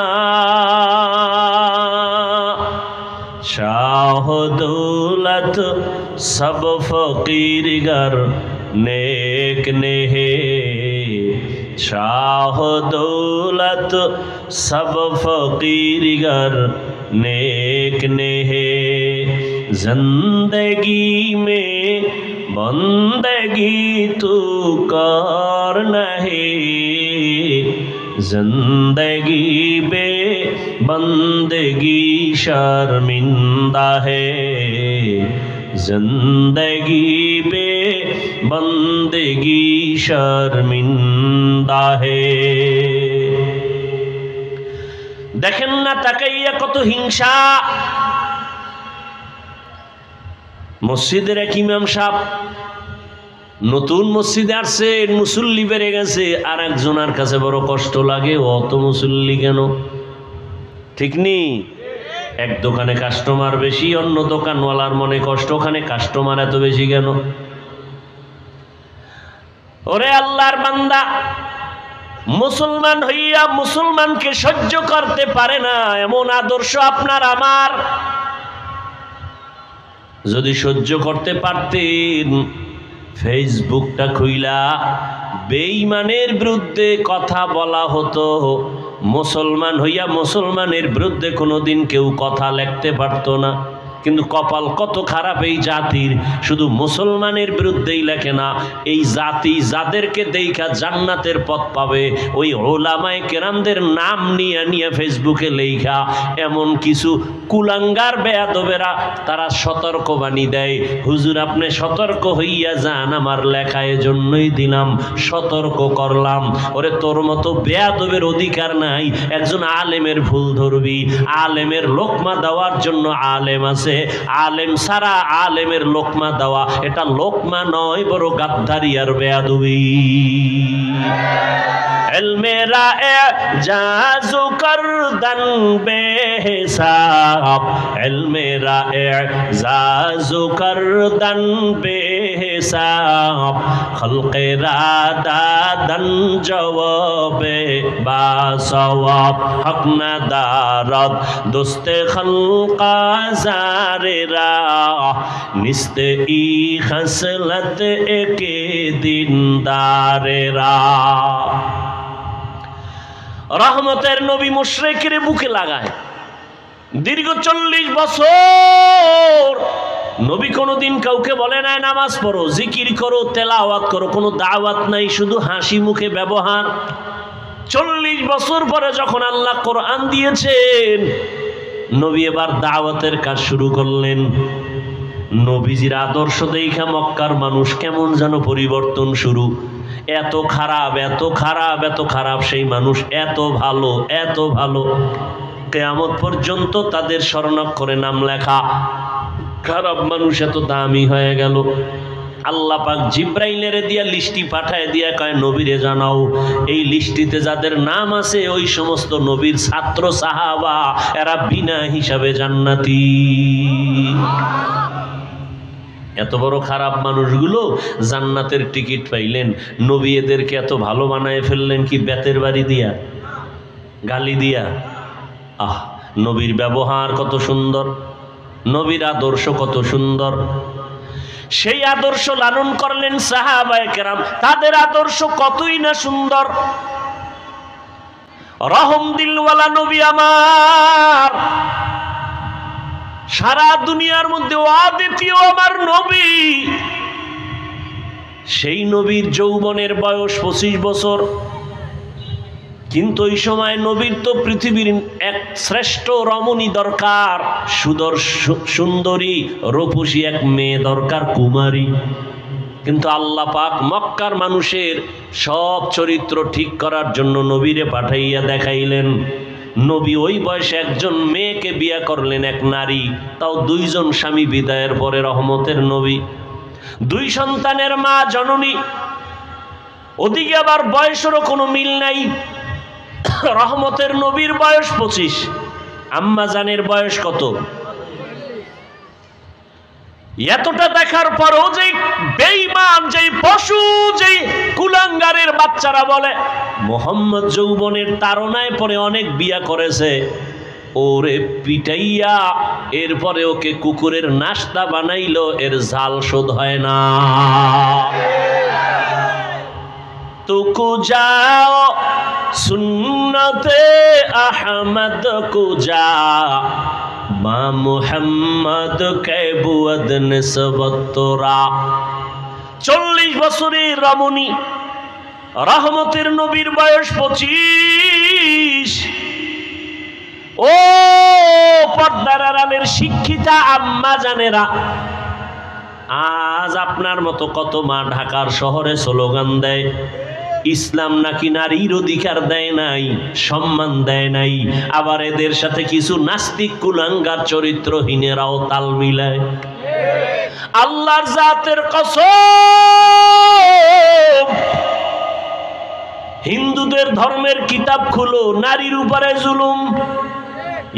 शाह दौलत सब फकीर गर नेक ने है, शाह दौलत सब फकीर गर नेक ने है, जिंदगी में बंदगी तू कर नहीं, जिंदगी बे बंदगी शर्मिंदा है, जिंदगी बे बंदगी शर्मिंदा है। देखें ना ताकाइया कत हिंसा। মসজিদের এক ইমাম সাহেব নতুন মসজিদে আসছে, মুসল্লি বেড়ে গেছে, আর একজনের কাছে বড় কষ্ট লাগে, অত মুসল্লি কেন? ঠিক নেই? এক দোকানে কাস্টমার বেশি, অন্য দোকানওয়ালার মনে কষ্ট, ওখানে কাস্টমার এত বেশি কেন? ওরে আল্লাহর বান্দা, মুসলমান হইয়া মুসলমানকে সহ্য করতে পারে না এমন আদর্শ আপনার আমার। যদি সহ্য করতে পারতেন, ফেসবুকটা খুইলা বেঈমানের বিরুদ্ধে কথা বলা হতো। মুসলমান হইয়া মুসলমানের বিরুদ্ধে কোনোদিন কেউ কথা লিখতে পারতো না। কিন্তু কপাল কত খারাপ এই জাতির, শুধু মুসলমানের বিরুদ্ধেই লেখে না, এই জাতি যাদেরকে দেখা জান্নাতের পথ পাবে ওই ওলামায়ে কেরামদের নাম নিয়ে নিয়ে ফেসবুকে লেখা। এমন কিছু কুলাঙ্গার বেয়াদবেরা তারা সতর্কবাণী দেয়, হুজুর আপনি সতর্ক হইয়া যান, আমার লেখা এজন্যই দিলাম, সতর্ক করলাম। ওরে তোর মতো বেয়াদবের অধিকার নাই একজন আলেমের ভুল ধরবি। আলেমের লোকমা দেওয়ার জন্য আলেম আছে, আলেম সারা আলেমের লোকমা দেওয়া এটা লোকমা নয়, বড় গাদ্দারি আর বেয়াদবি। ইলমেরা এজাজু করদান বেহিসাব, ইলমেরা এজাজু করদান বেহিসাব, খলকেরা দাদান জওয়াবে বা সওয়াব, হক না দারদ দোস্তে খলকা জারেরা, নিস্তে ই খসলত একে দিনদারেরা। রহমতের নবী মুশরিকের বুকে লাগায় দীর্ঘ 40 বছর নবী কোনোদিন কাউকে বলে নাই নামাজ পড়ো, জিকির করো, তেলাওয়াত করো, কোনো দাওয়াত নাই, শুধু হাসি মুখে ব্যবহার। 40 বছর পরে যখন আল্লাহ কোরআন দিয়েছেন, নবী এবার দাওয়াতের কাজ শুরু করলেন। নবীজির আদর্শ দেখা মক্কার মানুষ কেমন যেন পরিবর্তন শুরু। এত খারাপ, এত খারাপ, এত খারাপ সেই মানুষ এত ভালো, এত ভালো, কিয়ামত পর্যন্ত তাদের স্বর্ণাক্ষরে নাম লেখা। খারাপ মানুষ এত দামি হয়ে গেল। আল্লাহ পাক জিব্রাইলের দিয়া লিস্টি পাঠায় দিয়া কয় নবীরে জানাও, এই লিস্টিতে যাদের নাম আছে ওই সমস্ত নবীর ছাত্র সাহাবা, এরা বিনা হিসাবে জান্নাতি। এত বড় খারাপ মানুষগুলো জান্নাতের টিকিট পাইলেন, নবী এদেরকে এত ভালো বানায় ফেললেন কি বেতের বাড়ি দিয়া, গালি দিয়া? আহ, নবীর ব্যবহার কত সুন্দর, নবীর আদর্শ কত সুন্দর। সেই আদর্শ লালন করলেন সাহাবায়ে কেরাম, তাদের আদর্শ কতই না সুন্দর। রহম দিলওয়ালা নবী আমার, সারা দুনিয়ার মধ্যে অদ্বিতীয় আমার নবী। সেই নবীর যৌবনের বয়স 25 বছর, কিন্তু ওই সময় নবীর তো পৃথিবীর এক শ্রেষ্ঠ রমণী দরকার, সুন্দরী রূপসী এক মেয়ে দরকার, কুমারী। কিন্তু আল্লাহ পাক মক্কার মানুষের সব চরিত্র ঠিক করার জন্য নবীরে পাঠাইয়া দেখাইলেন। নবী ওই বয়সে একজন মেয়েকে বিয়ে করলেন, এক নারী, তাও 2 জন স্বামী বিদায়ের পরে। রহমতের নবী 2 সন্তানের মা, জননী। ওদিকে আবার বয়সেরও কোনো মিল নাই। রহমতের নবীর বয়স 25, আম্মা জানের বয়স কত? এতটা দেখার পরও যে বেঈমান, যে পশু, যে কুলাঙ্গারের বাচ্চারা বলে মোহাম্মদ যৌবনের তাড়নায় পরে অনেক বিয়া করেছে, ওরে পিটাইয়া এরপরে ওকে কুকুরের নাস্তা বানাইলো, এর ঝাল শোধ হয় না। তুকু যাও সুন্নতে আহমদ কো যা, মা মুহাম্মদ কে বুয়াদ নিসবত তোরা। 40 বছরের রমণী রহমতের নবীর বয়স 25। ও পর্দার আড়ালের শিক্ষিতা আম্মা জানেরা, আজ আপনার মতো কত মা ঢাকার শহরে স্লোগান দেয় ইসলাম নাকি নারীর অধিকার দেয় নাই, সম্মান দেয় নাই। আবার এদের সাথে কিছু নাস্তিক কুলাঙ্গার চরিত্রহীনেরাও তাল মিলায়। আল্লাহর জাতের কসম, হিন্দুদের ধর্মের কিতাব খুলো, নারীর উপরে জুলুম।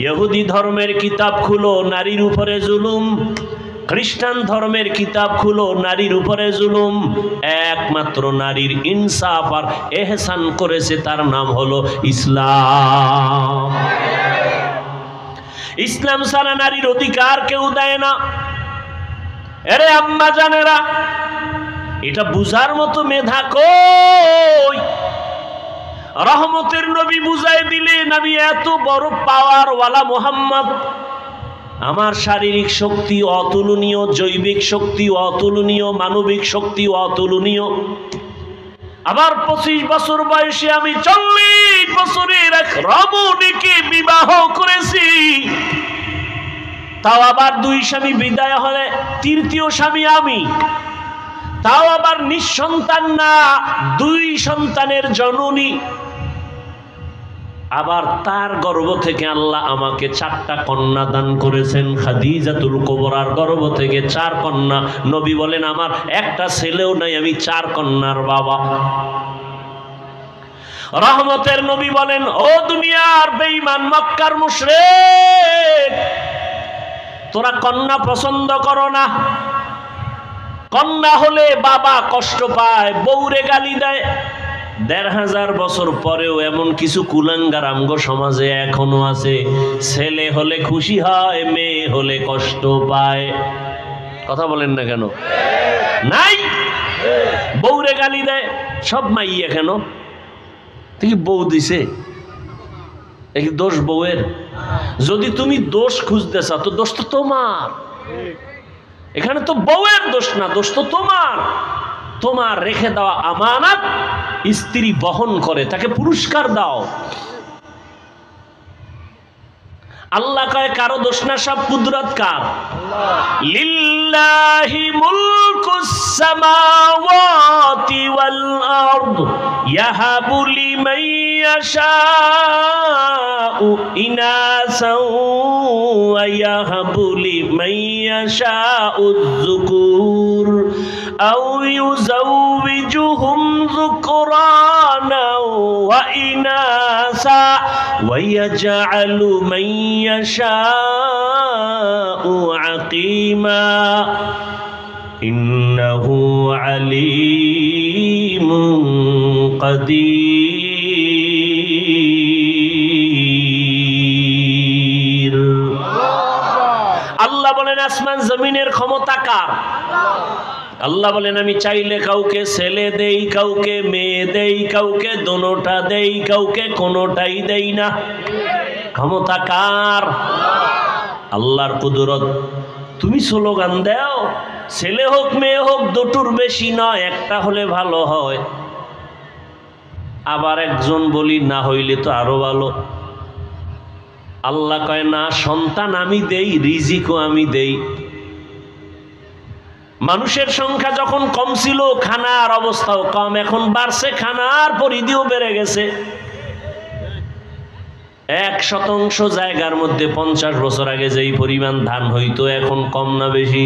ইহুদি ধর্মের কিতাব খুলো, নারীর উপরে জুলুম। খ্রিস্টান ধর্মের কিতাব খুলো, নারীর উপরে জুলুম। একমাত্র নারীর ইনসাফ আর এহসান করেছে, তার নাম হলো ইসলাম। ইসলাম ছাড়া নারীর অধিকার কেউ দেয় না। এরে আম্মা জানেরা, এটা বুঝার মতো মেধা কই? রহমতের নবী বুঝাই দিলেন, আমি এত বড় পাওয়ার ওয়ালা মুহাম্মদ, আমার শারীরিক শক্তি অতুলনীয়, জৈবিক শক্তি অতুলনীয়, মানবিক শক্তি অতুলনীয়। আবার 25 বছর বয়সে আমি 40 বছরের এক রমণীকে বিবাহ করেছি। তাও আবার 2 স্বামী বিদায় হলে তৃতীয় স্বামী আমি। তাও আবার নিঃসন্তান না, 2 সন্তানের জননী। আবার তার গর্ভ থেকে আল্লাহ আমাকে 4টা কন্যা দান করেছেন। খাদিজাতুল কুবরার গর্ভ থেকে 4 কন্যা। নবী বলেন আমার একটা ছেলেও নাই, আমি 4 কন্যার বাবা। রহমতের নবী বলেন, ও দুনিয়ার বেঈমান মক্কার মুশরিক, তোরা কন্যা পছন্দ করো না। কন্যা হলে বাবা কষ্ট পায়, বউরে গালি দেয়। 1500 বছর পরেও এমন কিছু কুলাঙ্গার আমগো সমাজে এখনো আছে। ছেলে হলে খুশি হয়, মেয়ে হলে কষ্ট পায়। কথা বলেন না কেন? নাই, বউরে গালি দেয়। সব মাইয়া কেন? দেখি বউ দিছে, এই দোষ বউয়ের। যদি তুমি দোষ খুঁজতে চাও তো দোষ তো তোমার। এখানে তো বউয়ের দোষ না, দোষ তো তোমার। তোমার রেখে দেওয়া আমানত স্ত্রী বহন করে, তাকে পুরস্কার দাও। আল্লাহ কয় কারো দোষ না, সব কুদরত কার? লিল্লাহি মুলকুস সামাওয়াতি ওয়াল আরদ ইয়াহাবু লিমান ইয়াশাউ ইনাসাও ওয়া ইয়াহাবু লিমান ইয়াশাউ যুকুর আও ইউযাউযুহুম যুকরানা ওয়া ইনাসা ওয়া ইয়াজআলু মান ইয়াশাউ আকিমা ইন্নাহু আলীমুন কাদির। আল্লাহ বলেন আসমান জমিনের ক্ষমতা কার? আল্লাহ বলেন আমি চাইলে কাউকে ছেলে দেই, কাউকে মেয়ে দেই, কাউকে দোনোটা দেই, কাউকে কোনোটাই দেই না। ক্ষমতা কার? আল্লাহর কুদরত। তুমি স্লোগান দাও, ছেলে হোক মেয়ে হোক, দুটোর বেশি নয়, একটা হলে ভালো হয়। আবার একজন বলি না হইলে তো আরো ভালো। আল্লাহ কয় না, সন্তান আমি দেই, রিজিকও আমি দেই। মানুষের সংখ্যা যখন কম ছিল, খানার অবস্থাও কম, এখন বাড়ছে, খানার পরিধিও বেড়ে গেছে। 1% জায়গার মধ্যে 50 বছর আগে যেই পরিমাণ ধান হইতো, এখন কম না বেশি?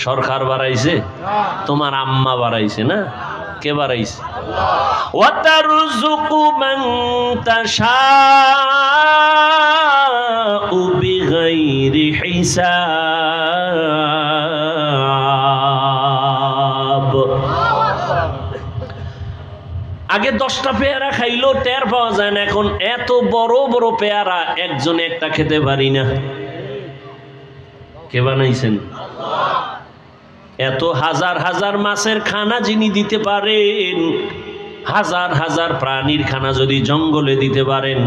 সরকার বাড়াইছে? তোমার আম্মা বাড়াইছে না? কে বাড়াইছে? ওয়াতারযুকু মান তাশাউ বিগাইরি হিসাব। আগে 10টা পেয়ারা খাইলো টের পাওয়া যায় না, এখন এত বড় বড় পেয়ারা একজনে একটা খেতে পারি না। কে বানাইছেন? এত হাজার হাজার মাছের খানা যিনি দিতে পারেন, হাজার হাজার প্রাণীর খানা যদি জঙ্গলে দিতে পারেন,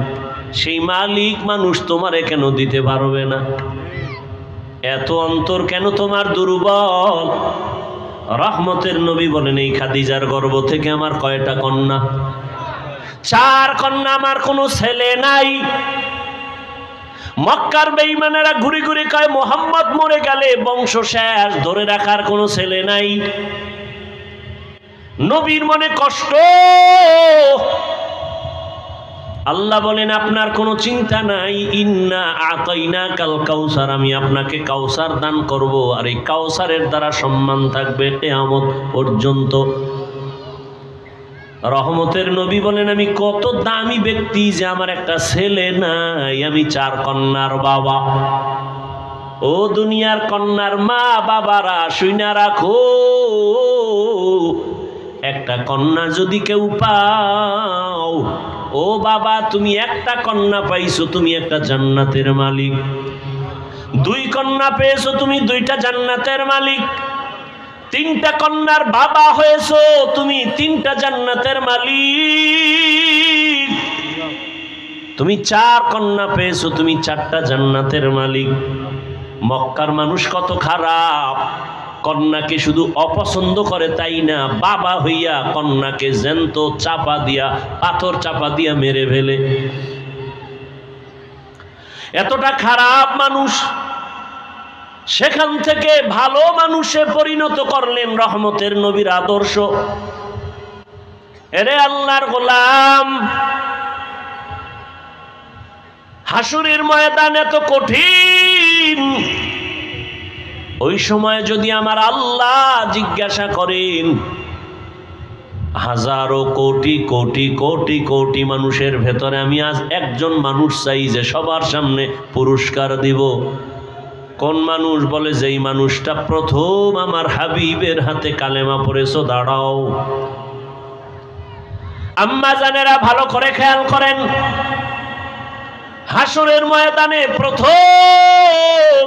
সেই মালিক মানুষ তোমারে কেন দিতে পারবে না? এত অন্তর কেন তোমার দুর্বল? রহমতের নবী বলেন এই খাদিজার গর্ভ থেকে আমার কয়টা কন্যা? 4 কন্যা, আমার কোনো ছেলে নাই। মক্কার বেঈমানেরা ঘুরে ঘুরে কয় মুহাম্মদ মরে গেলে বংশ শেষ, ধরে রাখার কোনো ছেলে নাই। নবীর মনে কষ্ট। আল্লাহ বলেন আপনার কোনো চিন্তা নাই, ইন্না আতাইনাকাল কাউসার, আমি আপনাকে কাউসার দান করব, আর এই কাউসারের দ্বারা সম্মান থাকবে কিয়ামত পর্যন্ত। রহমতের নবী বলেন, আমি কত দামি ব্যক্তি যে আমার একটা ছেলে নাই, আমি 4 কন্যার বাবা। ও দুনিয়ার কন্যার মা বাবারা শুইনা রাখো, একটা কন্যা যদি কেউ পাও, ও বাবা তুমি একটা কন্যা পাইছো, তুমি একটা জান্নাতের মালিক। 2 কন্যা পেয়েছো, তুমি 2টা জান্নাতের মালিক। 3টা কন্যার বাবা হয়েছো, তুমি 3টা জান্নাতের মালিক। তুমি 4 কন্যা পেয়েছো, তুমি 4টা জান্নাতের মালিক। মক্কার মানুষ কত খারাপ, কন্যাকে শুধু অপছন্দ করে তাই না, বাবা হইয়া কন্যাকে জ্যান্ত চাপা দিয়া, পাথর চাপা দিয়া মেরে ফেলে। এতটা খারাপ মানুষ, সেখান থেকে ভালো মানুষে পরিণত করলেন রহমতের নবীর আদর্শ। এরে আল্লাহর গোলাম, হাসুরের ময়দান এত কঠিন, ওই সময় যদি আমার আল্লাহ জিজ্ঞাসা করেন, হাজারো কোটি কোটি কোটি কোটি মানুষের ভেতরে আমি আজ একজন মানুষ চাই যে সবার সামনে পুরস্কার দিব, কোন মানুষ? বলে যেই মানুষটা প্রথম আমার হাবিবের হাতে কালেমা পড়েছো, দাঁড়াও। আম্মা জানেরা ভালো করে খেয়াল করেন, হাসরের ময়দানে প্রথম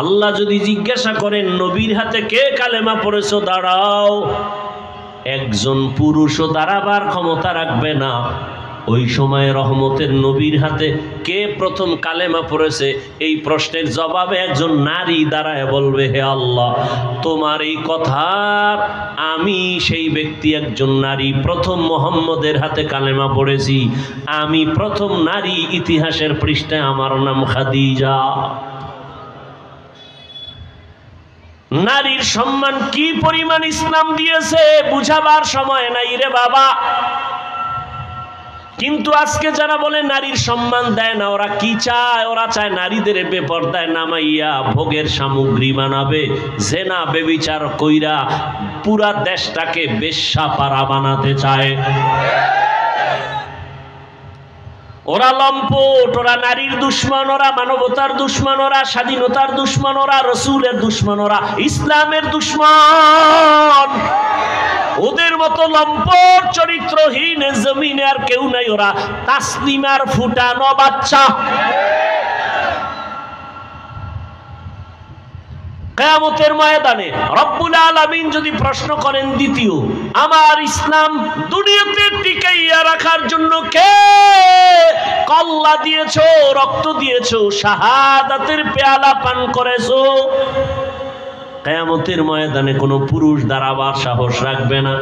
আল্লাহ যদি জিজ্ঞাসা করেন নবীর হাতে কে কালেমা পড়েছো, দাঁড়াও, একজন পুরুষও দাঁড়াবার ক্ষমতা রাখবে না। ওই সময় রহমতের নবীর হাতে কে প্রথম কালেমা পড়েছে, এই প্রশ্নের জবাবে একজন নারী দাঁড়ায় বলবে, হে আল্লাহ, তোমার এই কথার আমি সেই ব্যক্তি, একজন নারী, প্রথম মুহাম্মদের হাতে কালেমা পড়েছি, আমি প্রথম নারী ইতিহাসের পৃষ্ঠায়, আমার নাম খাদিজা। নারীর সম্মান কি পরিমাণ ইসলাম দিয়েছে বুঝাবার সময় নাই রে বাবা। কিন্তু আজকে যারা বলে নারীর সম্মান দেয় না, ওরা কি চায়? ওরা চায় নারীদের বেপরদায় নামাইয়া ভোগের সামগ্রী বানাবে, জেনা বেবিচার কইরা পুরা দেশটাকে বেশ্যাপাড়া বানাতে চায়। ওরা লম্পট, ওরা নারীর দুশ্মন, ওরা মানবতার দুশ্মন, ওরা স্বাধীনতার দুশ্মন, ওরা রসুলের দুশ্মন, ওরা ইসলামের দুশ্মন। ওদের মতো লম্পট চরিত্রহীন জমিনে আর কেউ নাই, ওরা তাসলিমার ফুটানো বাচ্চা। কিয়ামতের ময়দানে রব্বুল আলামিন যদি প্রশ্ন করেন, দ্বিতীয়, আমার ইসলাম দুনিয়াতে টিকাইয়া রাখার জন্য কে কল্লা দিয়েছো, রক্ত দিয়েছো, শাহাদাতের পেয়ালা পান করেছো? কিয়ামতের ময়দানে কোনো পুরুষ দাঁড়াবার সাহস রাখবে না।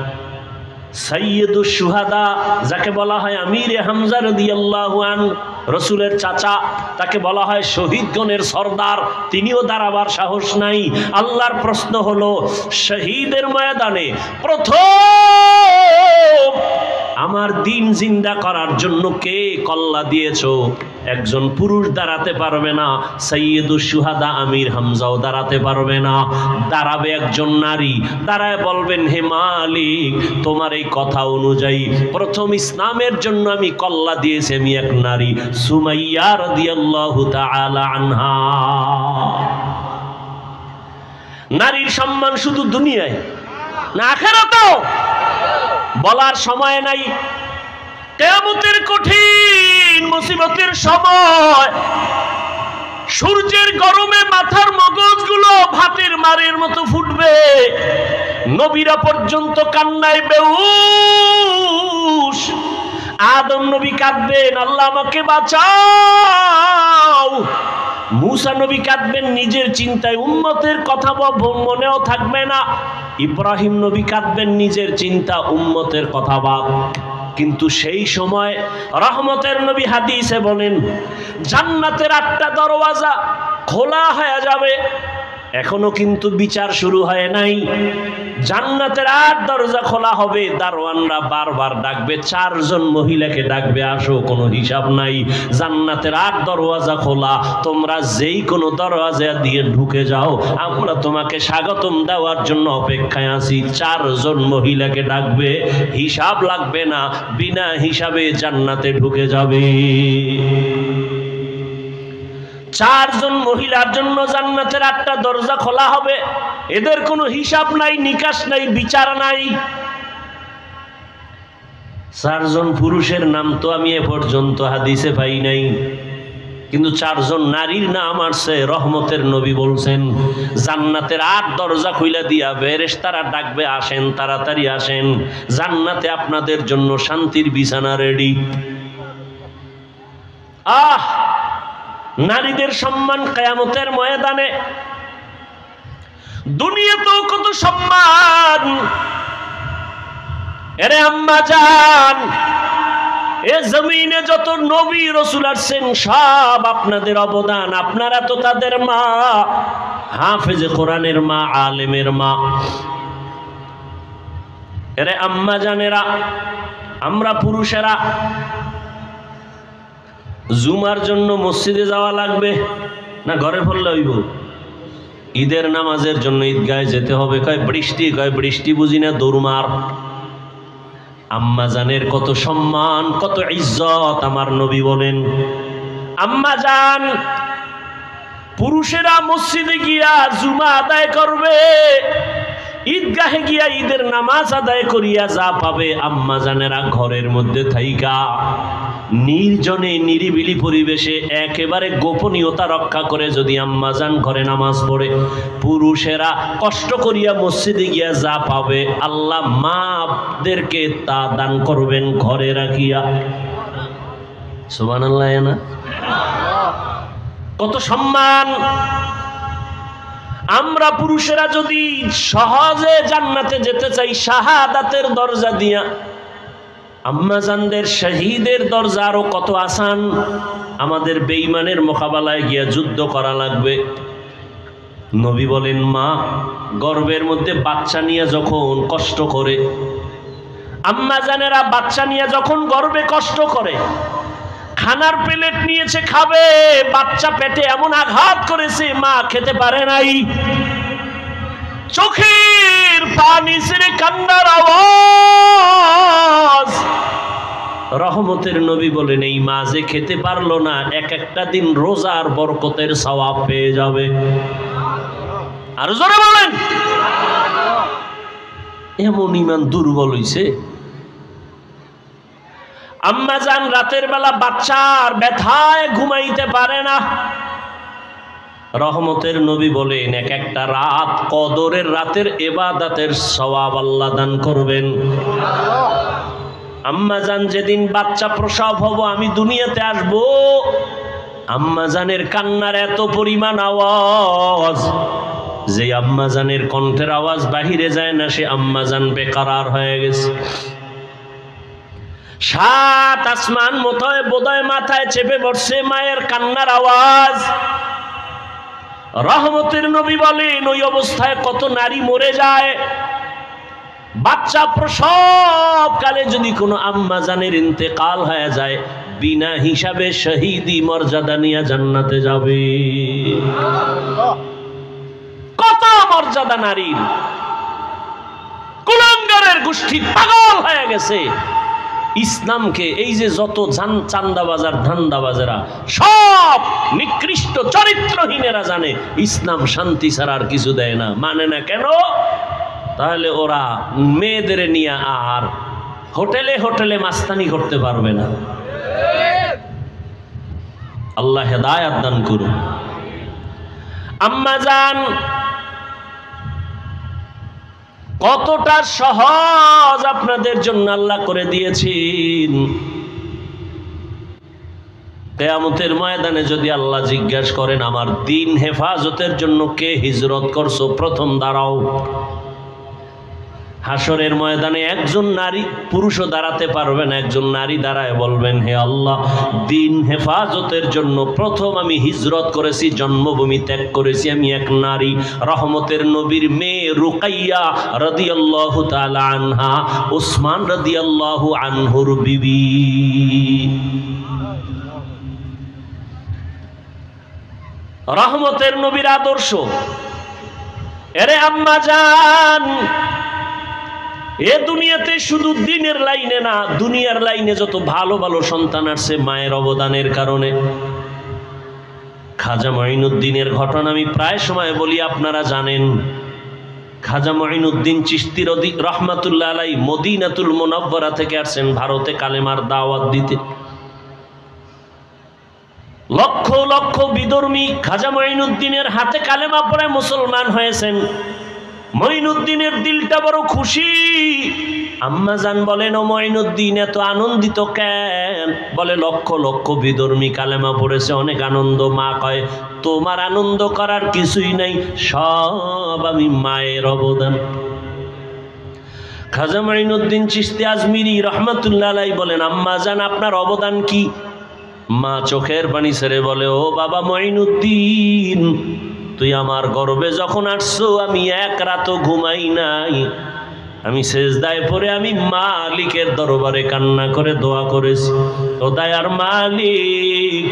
সাইয়্যিদুশ শুহাদা, যাকে বলা হয় আমিরে হামজা রাদিয়াল্লাহু আনহু, রসুলের চাচা, তাকে বলা হয় শহীদগণের সর্দার, তিনিও দাঁড়াবার সাহস নাই। আল্লাহর প্রশ্ন হলো, শহীদের ময়দানে প্রথম আমার দিন জিন্দা করার জন্য কে কল্লা দিয়েছো? একজন পুরুষ দাঁড়াতে পারবে না, সাইয়্যিদুশ শুহাদা আমির হামজাও দাঁড়াতে পারবে না। দাঁড়াবে একজন নারী, দাঁড়ায় বলবেন, হে মালিক, তোমার এই কথা অনুযায়ী প্রথম ইসলামের জন্য আমি কল্লা দিয়েছি, আমি এক নারী, সুমাইয়া রাদিয়াল্লাহু তাআলা আনহা। নারীর সম্মান শুধু দুনিয়ায় না আখিরাতেও বলার সময় নাই। কিয়ামতের কঠিন মুসিবতের সময় সূর্যের গরমে মাথার মগজগুলো ভাতের মারের মতো ফুটবে, নবীরা পর্যন্ত কান্নায় বেহুশ। আদম নবী কাঁদবেন, আল্লাহ আমাকে বাঁচাও। মুসা নবী কাঁদবেন নিজের চিন্তায়, উম্মতের কথা মনেও থাকবে না। ইব্রাহিম নবী কাঁদবেন নিজের চিন্তা, উম্মতের কথা বাদ। কিন্তু সেই সময় রহমতের নবী হাদিসে বলেন, জান্নাতের 8টা দরওয়াজা খোলা হয়ে যাবে। এখনো কিন্তু বিচার শুরু হয় নাই। জান্নাতের 8 দরজা খোলা হবে, দারোয়ানরা বারবার ডাকবে, 4 জন মহিলাকে ডাকবে, আসো, কোনো হিসাব নাই। জান্নাতের 8 দরওয়াজা খোলা, তোমরা যেই কোনো দরওয়াজা দিয়ে ঢুকে যাও, আমরা তোমাকে স্বাগতম দেওয়ার জন্য অপেক্ষায় আছি। 4 জন মহিলাকে ডাকবে, হিসাব লাগবে না, বিনা হিসাবে জান্নাতে ঢুকে যাবে। 4 জন মহিলার জন্য জান্নাতের 8টা দরজা খোলা হবে। এদের কোনো হিসাব নাই, নিকাশ নাই, বিচার নাই। 4 জন পুরুষের নাম তো আমি এ পর্যন্ত হাদিসে পাই নাই, কিন্তু 4 জন নারীর নাম আসছে। রহমতের নবী বলছেন, জান্নাতের 8 দরজা খুলে দিয়া ফেরেশতারা ডাকবে, আসেন, তাড়াতাড়ি আসেন, জান্নাতে আপনাদের জন্য শান্তির বিছানা রেডি। নারীদের সম্মান কিয়ামতের ময়দানে। দুনিয়াতেও কত সম্মান। এরে আম্মা জান, এ জমিনে যত নবী রাসূল আসছেন সব আপনাদের অবদান। আপনারা তো তাদের মা, হাফেজে কোরআনের মা, আলেমের মা। এরে আম্মা জানেরা, আমরা পুরুষেরা জুমার জন্য মসজিদে যাওয়া লাগবে না ঘরে পড়লে হইব? ঈদের নামাজের জন্য ঈদগাহে যেতে হবে। কয় বৃষ্টি বুঝি না, দৌড়মার। আম্মা জানের কত সম্মান, কত ইজ্জত আমার নবী বলেন। আম্মা জান, পুরুষেরা মসজিদে গিয়া জুমা আদায় করবে, ঈদগাহে গিয়া ঈদের নামাজ আদায় করিয়া যা পাবে, আম্মা জানেরা ঘরের মধ্যে থাইকা নির্জনে নিরিবিলি পরিবেশে একেবারে গোপনীয়তা রক্ষা করে যদি আম্মা জান ঘরে নামাজ পড়ে, পুরুষেরা কষ্ট করিয়া মসজিদে গিয়া যা পাবে, আল্লাহ মাদেরকে তা দান করবেন ঘরে রাখিয়া। সুবহানাল্লাহ না? কত সম্মান। আমরা পুরুষেরা যদি সহজে জান্নাতে যেতে চাই শাহাদাতের দরজা দিয়া, আম্মা জানদের শহীদের দরজা আরো কত আসান। আমাদের বেঈমানের মোকাবেলায় গিয়া যুদ্ধ করা লাগবে। নবী বলেন, মা গর্ভের মধ্যে বাচ্চা নিয়ে যখন কষ্ট করে, আম্মা জানেরা বাচ্চা নিয়ে যখন গর্ভে কষ্ট করে, খানার প্লেট নিয়েছে খাবে, বাচ্চা পেটে এমন আঘাত করেছে মা খেতে পারে নাই, চোখের পানি ছেড়ে কান্নার আওয়াজ। রহমতের নবী বলেন, এই মা যে খেতে পারলো না, এক একটা দিন রোজার বরকতের সওয়াব পেয়ে যাবে। আর জোরে বলেন। এমন ঈমান দুর্বল হইছে। আম্মা জান রাতের বেলা বাচ্চার ব্যথায় ঘুমাইতে পারে না। রহমতের নবী বলেন, এক একটা রাত কদরের রাতের ইবাদতের সওয়াব আল্লাহ দান করবেন। আম্মা জান যেদিন বাচ্চা প্রসব হব, আমি দুনিয়াতে আসব, আম্মা জানের কান্নার এত পরিমাণ আওয়াজ যে আম্মা জানের কণ্ঠের আওয়াজ বাহিরে যায় না, সে আম্মা জান বেকারার হয়ে গেছে। 7 আসমান বোধহয় মাথায় চেপে বসছে মায়ের কান্নার আওয়াজ। রহমতের নবী বলেন, ওই অবস্থায় কত নারী মরে যায়। বাচ্চা প্রসব কালে যদি কোনো আম্মা জানের ইন্তেকাল হয়ে যায়, বিনা হিসাবে শহীদি মর্যাদা নিয়ে জান্নাতে যাবে। কত মর্যাদা নারীর। কুলাঙ্গারের গোষ্ঠী পাগল হয়ে গেছে ইসলামকে। এই যে যত চান্দাবাজার ধান্দাবাজেরা সব নিকৃষ্ট চরিত্রহীনেরা জানে ইসলাম শান্তি ছাড়া আর কিছু দেয় না, মানে না কেন? তাহলে ওরা মেয়েদের নিয়ে আর হোটেলে হোটেলে মাস্তানি করতে পারবে না। আল্লাহ হেদায়েত দান করুন। আম্মা জান কতটা সহজ আপনাদের জন্য আল্লাহ করে দিয়েছেন। কিয়ামতের ময়দানে যদি আল্লাহ জিজ্ঞাসা করেন, আমার দিন হেফাজতের জন্য কে হিজরত করছো, প্রথম দাঁড়াও। হাসরের ময়দানে একজন নারী পুরুষও দাঁড়াতে পারবেন, একজন নারী দাঁড়ায় বলবেন, হে আল্লাহ, দিন হেফাজতের জন্য প্রথম আমি হিজরত করেছি, জন্মভূমি ত্যাগ করেছি, আমি এক নারী। রহমতের নবীর মেয়ে রুকাইয়া রাদিয়াল্লাহু তাআলা আনহা, উসমান রাদিয়াল্লাহু আনহুর বিবি। রহমতের নবীর আদর্শ। এরে আম্মা জান, এ দুনিয়াতে শুধু দিনের লাইনে না, দুনিয়ার লাইনে যত ভালো ভালো সন্তান আসছে মায়ের অবদানের কারণে। খাজা মঈনুদ্দিনের ঘটনা আমি প্রায় সময় বলি, আপনারা জানেন। খাজা মঈনুদ্দিন চিশতি রহমাতুল্লাহ আলাইহি মদিনাতুল মুনাওয়ারা থেকে আসছেন ভারতে কালেমার দাওয়াত দিতে। লক্ষ লক্ষ বিধর্মী খাজা মঈনুদ্দিনের হাতে কালেমা পড়ে মুসলমান হয়েছেন। মঈনুদ্দিনের দিলটা বড় খুশি। আম্মা জান বলেন, ও মঈনুদ্দিন এত আনন্দিত কেন? বলে, লক্ষ লক্ষ বিধর্মী কালেমা পড়েছে, অনেক আনন্দ। মা কয়, তোমার আনন্দ করার কিছুই নাই, সব আমি মায়ের অবদান। খাজা মঈনুদ্দিন চিশতি আজমিরি রহমাতুল্লাহ আলাইহি বলেন, আম্মা জান আপনার অবদান কি? মা চোখের পানি ছেড়ে বলে, ও বাবা মঈনুদ্দিন, তুই আমার গর্বে যখন আসছো আমি এক রাতও ঘুমাই নাই। আমি সেজদায় পড়ে আমি মালিকের দরবারে কান্না করে দোয়া করেছি, ও দয়ার মালিক,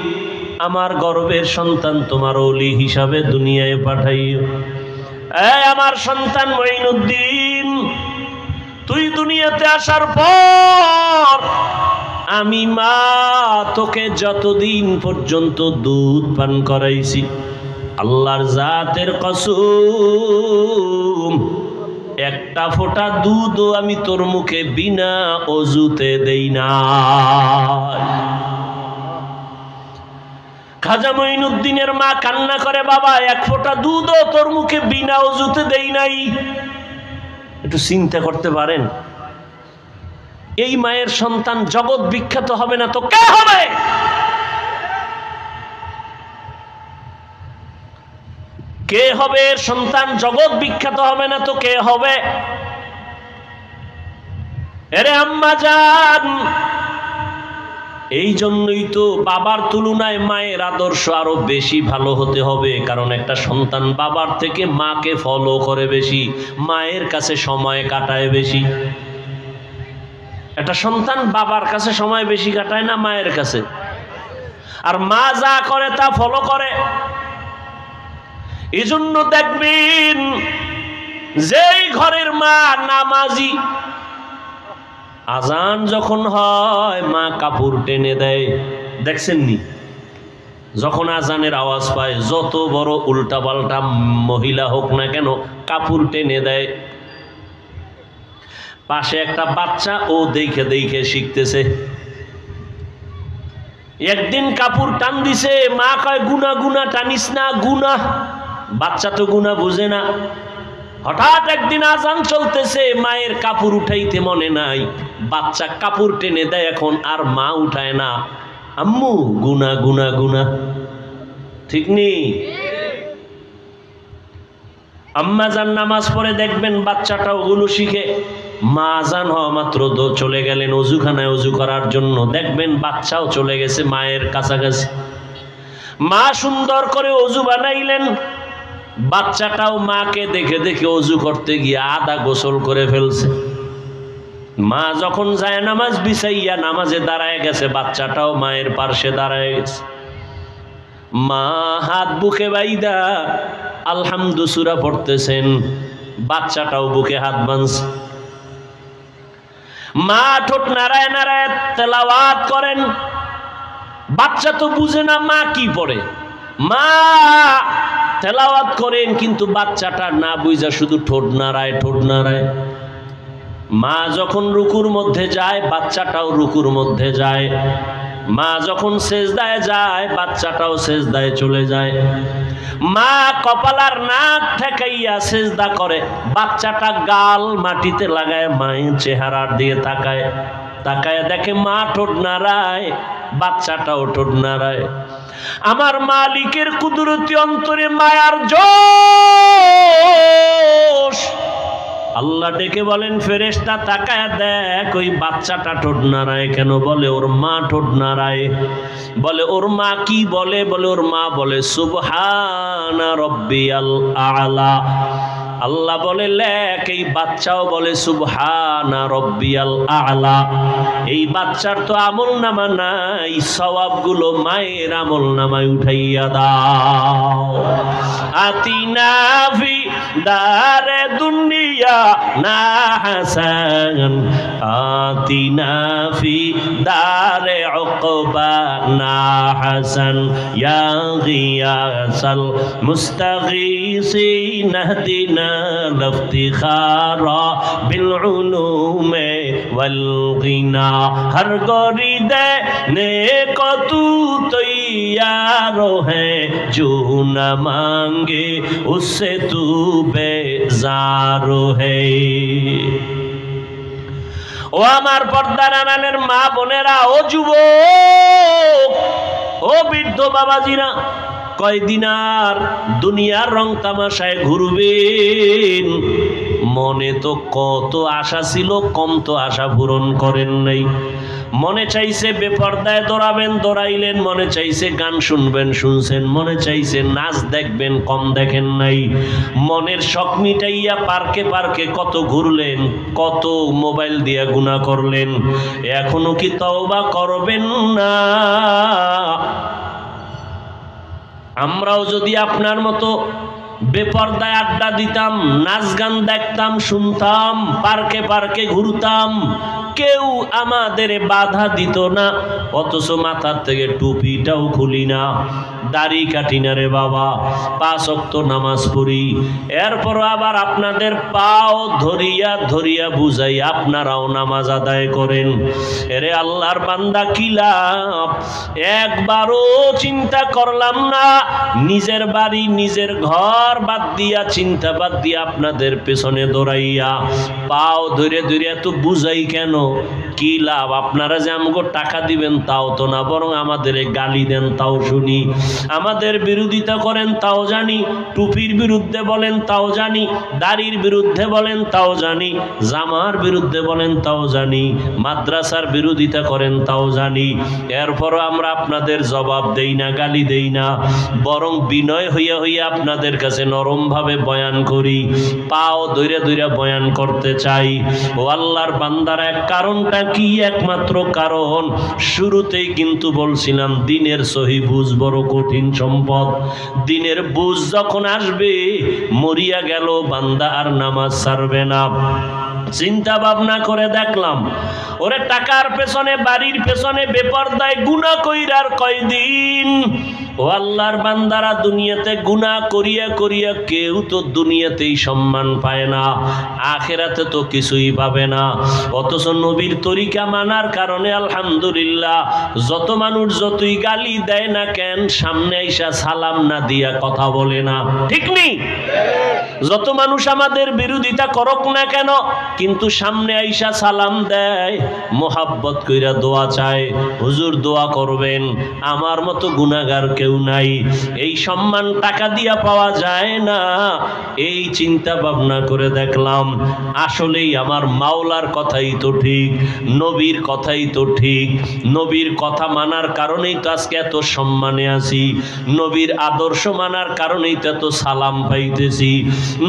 আমার গর্বের সন্তান তোমার ওলি হিসাবে দুনিয়ায় পাঠাইও। আমার সন্তান মঈনুদ্দিন, তুই দুনিয়াতে আসার পর আমি মা তোকে যতদিন পর্যন্ত দুধ পান করাইছি, আল্লাহর জাতের কসম, একটা ফোঁটা দুধও আমি তোর মুখে বিনা অজুতে দেই না। খাজা মঈনুদ্দিনের মা কান্না করে, বাবা এক ফোঁটা দুধও তোর মুখে বিনা অজুতে দেই নাই। একটু চিন্তা করতে পারেন, এই মায়ের সন্তান জগৎ বিখ্যাত হবে না তো কে হবে? কে হবে এর সন্তান? জগৎ বিখ্যাত হবে না তো কে হবে? এরে আম্মা জান, এই জন্যই তো বাবার তুলনায় মায়ের আদর্শ আরো বেশি ভালো হতে হবে। কারণ একটা সন্তান বাবার থেকে মাকে ফলো করে বেশি, মায়ের কাছে সময় কাটায় বেশি। একটা সন্তান বাবার কাছে সময় বেশি কাটায় না মায়ের কাছে? আর মা যা করে তা ফলো করে। এজন্য দেখবেন যেই ঘরের মা নামাজি, আজান যখন হয় মা কাপড় টেনে দেয়। দেখছেন নি? যখন আজানের আওয়াজ পায়, যত বড় উল্টা পাল্টা মহিলা হোক না কেন, কাপড় টেনে দেয়। পাশে একটা বাচ্চা, ও দেখে দেখে শিখতেছে। একদিন কাপড় টান দিছে, মা কয়, গুনা গুনা টানিস না, গুনা। বাচ্চা তো গুনা বুঝে না। হঠাৎ একদিন আজান চলতেছে, মায়ের কাপড় উঠাইতে মনে নাই, বাচ্চা কাপড় টেনে দেয় এখন, আর মা উঠায় না। আম্মু গুনা গুনা গুনা, ঠিক নেই? আম্মা জান নামাজ পড়ে দেখবেন বাচ্চাটা ওগুলো শিখে। মা আজান হওয়া মাত্র চলে গেলেন অজুখানায় অজু করার জন্য, দেখবেন বাচ্চাও চলে গেছে মায়ের কাছাকাছি। মা সুন্দর করে অজু বানাইলেন, বাচ্চাটাও মাকে দেখে দেখে অজু করতে গিয়ে আধা গোসল করে ফেলছে। মা যখন যায় নামাজ বিছাইয়া নামাজে দাঁড়ায় গেছে, বাচ্চাটাও মায়ের পার্শ্বে দাঁড়ায় গেছে। মা হাত বুকে বাইদা আলহামদু সূরা পড়তেছেন, বাচ্চাটাও বুকে হাত বাঁধছে। মা ঠোঁট নাড়ায় নাড়ায় তেলাওয়াত করেন। বাচ্চা তো বুঝে না মা কি পড়ে, মা তেলাওয়াত করেন, কিন্তু বাচ্চাটা না বুঝা শুধু ঠোঁট নাড়ায় ঠোঁট নাড়ায়। মা যখন রুকুর মধ্যে যায়, বাচ্চাটাও রুকুর মধ্যে যায়। মা যখন সেজদায় যায়, বাচ্চাটাও সেজদায় চলে যায়। মা কপালার নাক ঠেকাইয়া সেজদা করে, বাচ্চাটা গাল মাটিতে লাগায় মায়ের চেহারার দিকে তাকায়। তাকায় দেখে মা ঠোঁট নাড়ায়, বাচ্চাটাও ঠোঁট নাড়ায়। আমার মালিকের কুদরতি অন্তরে মায়ার জোশ। আল্লাহ আল্লাহ ডেকে বলেন ফেরেশতা তাকায় দেখ ওই বাচ্চাটা ঠোঁট নাড়ায় কেন? বলে ওর মা ঠোঁট নাড়ায়। বলে ওর মা কি বলে? বলে ওর মা বলে সুবহানা রব্বিয়াল আলা। আল্লাহ বলে লেখ এই বাচ্চাও বলে সুবহানা রব্বিয়াল আলা। এই বাচ্চার তো আমল নামা নাই, সওয়াবগুলো মায়ের আমল নামায় উঠাইয়া দাও। আতিনা ফি দারে দুনিয়া না হাসান, আতিনা ফি দারে উকবা না হাসান, ইয়া গিয়াসাল মুস্তাগীসিন ইহদিনা লফতিখারা বিল উলুমে ওয়াল গিনা। হর গরিদে নেক তু তৈয়ার है जो न मांगे उससे तू बेजार है। ও আমার পর্দার আড়ালের মা বোনেরা, ও যুবক, ও বৃদ্ধ বাবাজিরা, কয়দিন আর দুনিয়ার রং তামাশায় ঘুরবেন? মনে তো কত আশা ছিল, কম তো আশা পূরণ করেন নাই। মনে চাইছে বেপর্দায় দৌড়াবেন, দৌড়াইলেন। মনে চাইছে গান শুনবেন, শুনছেন। মনে চাইছে নাচ দেখবেন, কম দেখেন নাই। মনের শখ মিটাইয়া পার্কে পার্কে কত ঘুরলেন, কত মোবাইল দিয়া গুনাহ করলেন। এখনো কি তওবা করবেন না? আমরাও যদি আপনার মতো বেপর্দায় আড্ডা দিতাম, নাচ গান দেখতাম, শুনতাম, পার্কে পার্কে ঘুরতাম, কেউ আমাদের বাধা দিত না, অথচ মাথার থেকে টুপিটাও খুলি না, দাড়ি কাটি না রে বাবা, 5 ওয়াক্ত নামাজ পড়ি। এরপর আবার আপনাদের পাও ধরিয়া ধরিয়া বুঝাই আপনারাও নামাজ আদায় করেন। এরে আল্লাহর বান্দা, কি লাভ? একবারও চিন্তা করলাম না, নিজের বাড়ি নিজের ঘর বাদ দিয়া, চিন্তা বাদ দিয়া আপনাদের পেছনে দৌড়াইয়া পাও ধরে ধরে এত বুঝাই কেন? কি লাভ? আপনারা যে আমাকে টাকা দিবেন তাও তো না, বরং আমাদের গালি দেন তাও শুনি, আমাদের বিরোধিতা করেন তাও জানি, টুপির বিরুদ্ধে বলেন তাও জানি, দাড়ির বিরুদ্ধে বলেন তাও জানি, জামার বিরুদ্ধে বলেন তাও জানি, মাদ্রাসার বিরোধিতা করেন তাও জানি। এরপরও আমরা আপনাদের জবাব দেই না, গালি দেই না, বরং বিনয় হইয়া হইয়া আপনাদের কাছে নরমভাবে বয়ান করি, পাও ধরে ধরে বয়ান করতে চাই। ও আল্লাহর বান্দার এক কারণটা কি? একমাত্র কারণ শুরুতেই কিন্তু বলছিলাম, দিনের সহি বুঝ বড় কঠিন সম্পদ। দিনের বুঝ যখন আসবে, মরিয়া গেল বান্দা আর নামাজ ছাড়বে না। চিন্তা ভাবনা করে দেখলাম, ওরে টাকার পেছনে, বাড়ির পেছনে বেপরদায় গুনাহ কইরার কয়দিন? ও আল্লাহর বান্দারা, দুনিয়াতে গুনাহ করিয়া করিয়া কেউ তো দুনিয়াতেই সম্মান পায় না, আখেরাতে তো কিছুই পাবে না। অথচ নবীর তরিকা মানার কারণে আলহামদুলিল্লাহ, যত মানুষ যতই গালি দেয় না কেন, সামনে আইসা সালাম না দিয়া কথা বলে না, ঠিক নেই? যত মানুষ আমাদের বিরোধিতা করুক না কেন, কিন্তু সামনে আইসা সালাম দেয়, মোহাব্বত কইরা দোয়া চায়, হুজুর দোয়া করবেন, আমার মতো গুনাহগার কেউ নাই। এই সম্মান টাকা দিয়া পাওয়া যায় না। এই চিন্তা ভাবনা করে দেখলাম, আসলেই আমার মাওলার কথাই তো ঠিক, নবীর কথাই তো ঠিক। নবীর কথা মানার কারণেই তো আজকে এত সম্মানে আছি, নবীর আদর্শ মানার কারণেই তো এত সালাম পাইতেছি,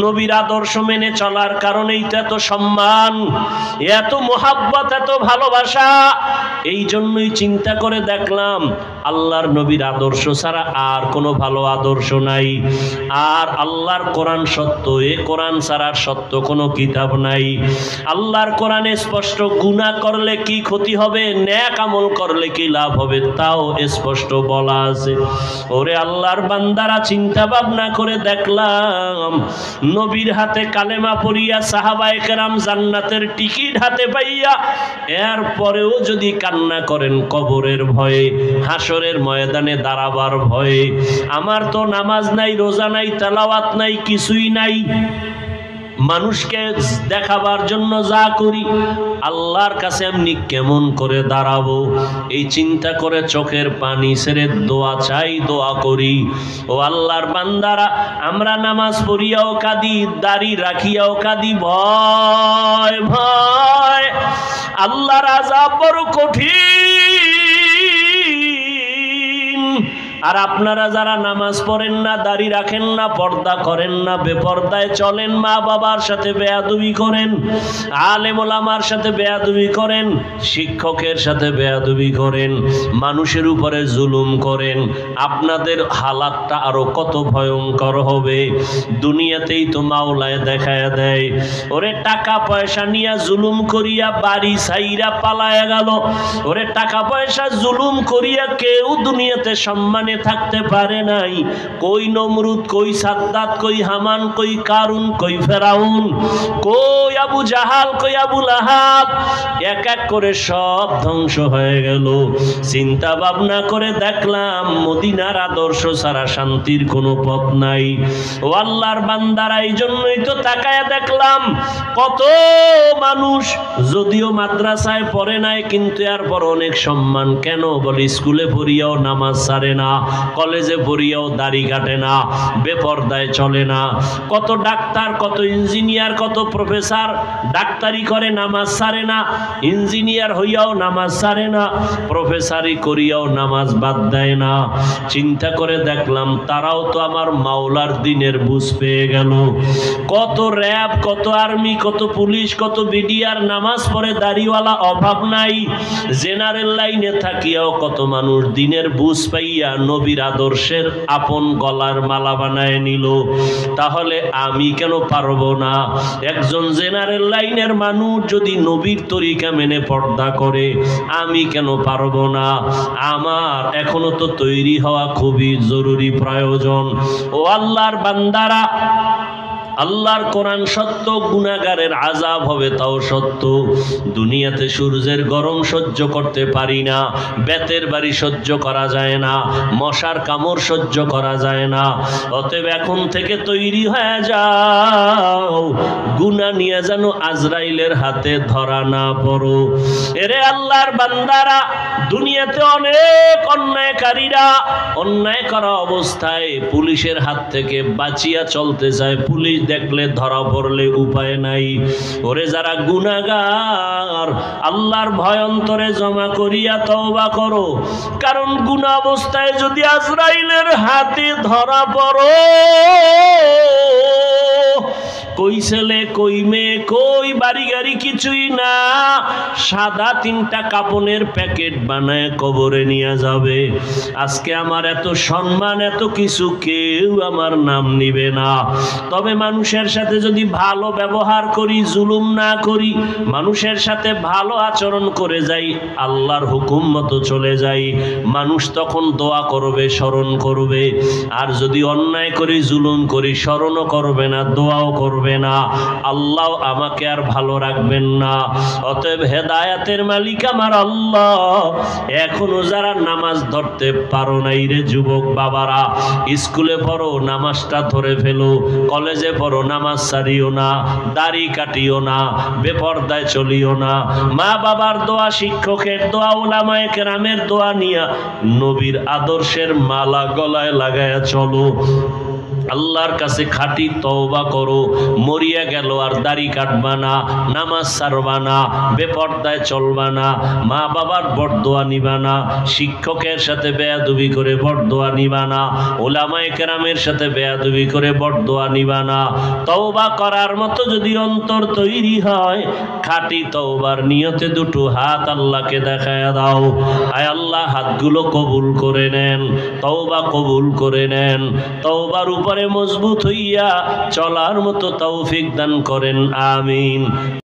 নবীর আদর্শ মেনে চলার কারণেই তো এত সম্মান, এত মোহাব্বত, এত ভালোবাসা। এই জন্যই চিন্তা করে দেখলাম, আল্লাহর নবীর আদর্শ ছাড়া আর কোনো ভালো আদর্শ নাই। আর আল্লাহর কোরআন সত্য, এ কোরআন ছাড়া সত্য কোনো কিতাব নাই। আল্লাহর কোরআনে স্পষ্ট, গুনাহ করলে কি ক্ষতি হবে, নেক আমল করলে কি লাভ হবে, তাও স্পষ্ট বলা আছে। ওরে আল্লাহর বান্দারা, চিন্তা ভাবনা করে দেখলাম, নবীর হাতে কালেমা পড়িয়া সাহাবায়ে কেরাম জান্নাতের টিকিট হাতে পাইয়া, এরপরেও যদি কান্না করেন কবরের ভয়ে, হাসরের ময়দানে দাঁড়াবার ভয়ে, আমার তো নামাজ নাই, রোজা নাই, তেলাওয়াত নাই, কিছুই নাই, মানুষকে দেখাবার জন্য যা করি, আল্লাহর কাছে এমনি কেমন করে দাঁড়াবো এই চিন্তা করে চোখের পানি ছেড়ে দোয়া চাই, দোয়া করি। ও আল্লাহর বান্দারা, আমরা নামাজ পড়িয়াও কাঁদি, দাড়ি রাখিয়াও কাঁদি, ভয় ভয়। আল্লাহর আযাব বড় কঠিন। আর আপনারা যারা নামাজ পড়েন না, দাড়ি রাখেন না, পর্দা করেন না, বেপর্দায় চলেন, মা বাবার সাথে বেয়াদবি করেন, আলেম ওলামার সাথে বেয়াদবি করেন, শিক্ষকের সাথে বেয়াদবি করেন, মানুষের উপরে জুলুম করেন, আপনাদের হালাতটা আরো কত ভয়ঙ্কর হবে। দুনিয়াতেই তো মাওলায় দেখায় দেয়, ওরে টাকা পয়সা নিয়ে জুলুম করিয়া বাড়ি ছাইরা পালায়া গেল, ওরে টাকা পয়সা জুলুম করিয়া কেউ দুনিয়াতে সম্মানে থাকতে পারে নাই। কই নমরুদ, কই সাদ্দাত, কই হামান, কই কারুন, কই ফেরাউন, কই আবু জাহাল, কই আবু লাহাব, এক এক করে সব ধ্বংস হয়ে গেল। চিন্তা ভাবনা করে দেখলাম মদিনার আদর্শ ছাড়া শান্তির কোনো পথ নাই। ও আল্লাহর বান্দারা, এই জন্যই তো তাকায় দেখলাম কত মানুষ যদিও মাদ্রাসায় পড়ে নাই, কিন্তু এরপর অনেক সম্মান। কেন বলে স্কুলে পড়িয়াও নামাজ ছাড়ে না, কলেজে পড়িয়াও দাড়ি কাটে না, বেপর্দায় চলে না। কত ডাক্তার, কত ইঞ্জিনিয়ার, কত প্রফেসর ডাক্তারি করে নামাজ ছাড়ে না, ইঞ্জিনিয়ার হইয়াও নামাজ ছাড়ে না, প্রফেসরি করিয়াও নামাজ বাদ দেয় না। চিন্তা করে দেখলাম তারাও তো আমার মাওলার দিনের বুঝ পেয়ে গেল। কত র্যাব, কত আর্মি, কত পুলিশ, কত বিডিআর নামাজ পড়ে, দাড়িওয়ালা অভাব নাই। জেনারেল লাইনে থাকিয়াও কত মানুষ দিনের বুঝ পাইয়া নবীর আদর্শের আপন গলার মালা বানায় নিল। তাহলে আমি কেন পারবো না? একজন জেনারেল লাইনের মানুষ যদি নবীর তরিকা মেনে পর্দা করে, আমি কেন পারবো না? আমার এখনো তো তৈরি হওয়া খুবই জরুরি, প্রয়োজন। ও আল্লাহর বান্দারা, আল্লাহর কোরআন সত্য, গুনাহগারের আযাব হবে তাও সত্য। দুনিয়াতে সূর্যের গরম সহ্য করতে পারি না, বেতের বাড়ি সহ্য করা যায় না, মশার কামড় সহ্য করা যায় না। অতএব এখন থেকে তৈরি হয়ে যাও, গুনাহ নিয়ে যেন আজরাইলের হাতে ধরা না পড়ো। এরে আল্লাহর বান্দারা, দুনিয়াতে অনেক অন্যায়কারীরা অন্যায় করা অবস্থায় পুলিশের হাত থেকে বাঁচিয়া চলতে চায়, পুলিশ দেখলে ধরা পড়লে উপায় নাই। ওরে যারা গুনাহগার, আল্লাহর ভয় অন্তরে জমা করিয়া তওবা করো, কারণ গুনাহ অবস্থায় যদি আজরাইলের হাতে ধরা পড়ো, কই ছেলে, কই মেয়ে, কই বাড়ি গাড়ি কিছুই না, সাদা 3টা কাপনের প্যাকেট বানায় কবরে নিয়ে যাবে। আজকে আমার এত সম্মান, এত কিছু, কেউ আমার নাম নিবে না। তবে মানুষের সাথে যদি ভালো ব্যবহার করি, জুলুম না করি, মানুষের সাথে ভালো আচরণ করে যাই, আল্লাহর হুকুম মতো চলে যাই, মানুষ তখন দোয়া করবে, স্মরণ করবে। আর যদি অন্যায় করি, জুলুম করি, স্মরণও করবে না, দোয়াও করবে না, আল্লাহ আমাকে আর ভালো রাখবেন না। অতএব হেদায়েতের মালিক আমার আল্লাহ। এখনো যারা নামাজ ধরতে পারো নাই রে যুবক বাবারা, স্কুলে পড়ো, নামাজটা ধরে ফেলো, কলেজে পড়ো, নামাজ ছাড়িও না, দাড়ি কাটিও না, বেপর্দায় চলিও না। মা বাবার দোয়া, শিক্ষকের দোয়া, উলামায়ে কেরামের দোয়া নিয়া নবীর আদর্শের মালা গলায় লাগায়া চলো। আল্লাহর কাছে খাঁটি তওবা করো। মরিয়া গেল আর দাড়ি কাটবা না, নামাজ ছাড়বা না, বেপর্দায় চলবা না, মা বাবার বরদোয়া নিবা না, শিক্ষকের সাথে বেয়াদবি করে বরদোয়া নিবা না, উলামায়ে কেরামের সাথে বেয়াদবি করে বরদোয়া নিবা না। তওবা করার মতো যদি অন্তর তৈরি হয়, খাঁটি তওবার নিয়তে দুটো হাত আল্লাহকে দেখায় দাও। আয় আল্লাহ, হাতগুলো কবুল করে নেন, তওবা কবুল করে নেন, তওবার উপরে মজবুত হইয়া চলার মতো তৌফিক দান করেন, আমিন।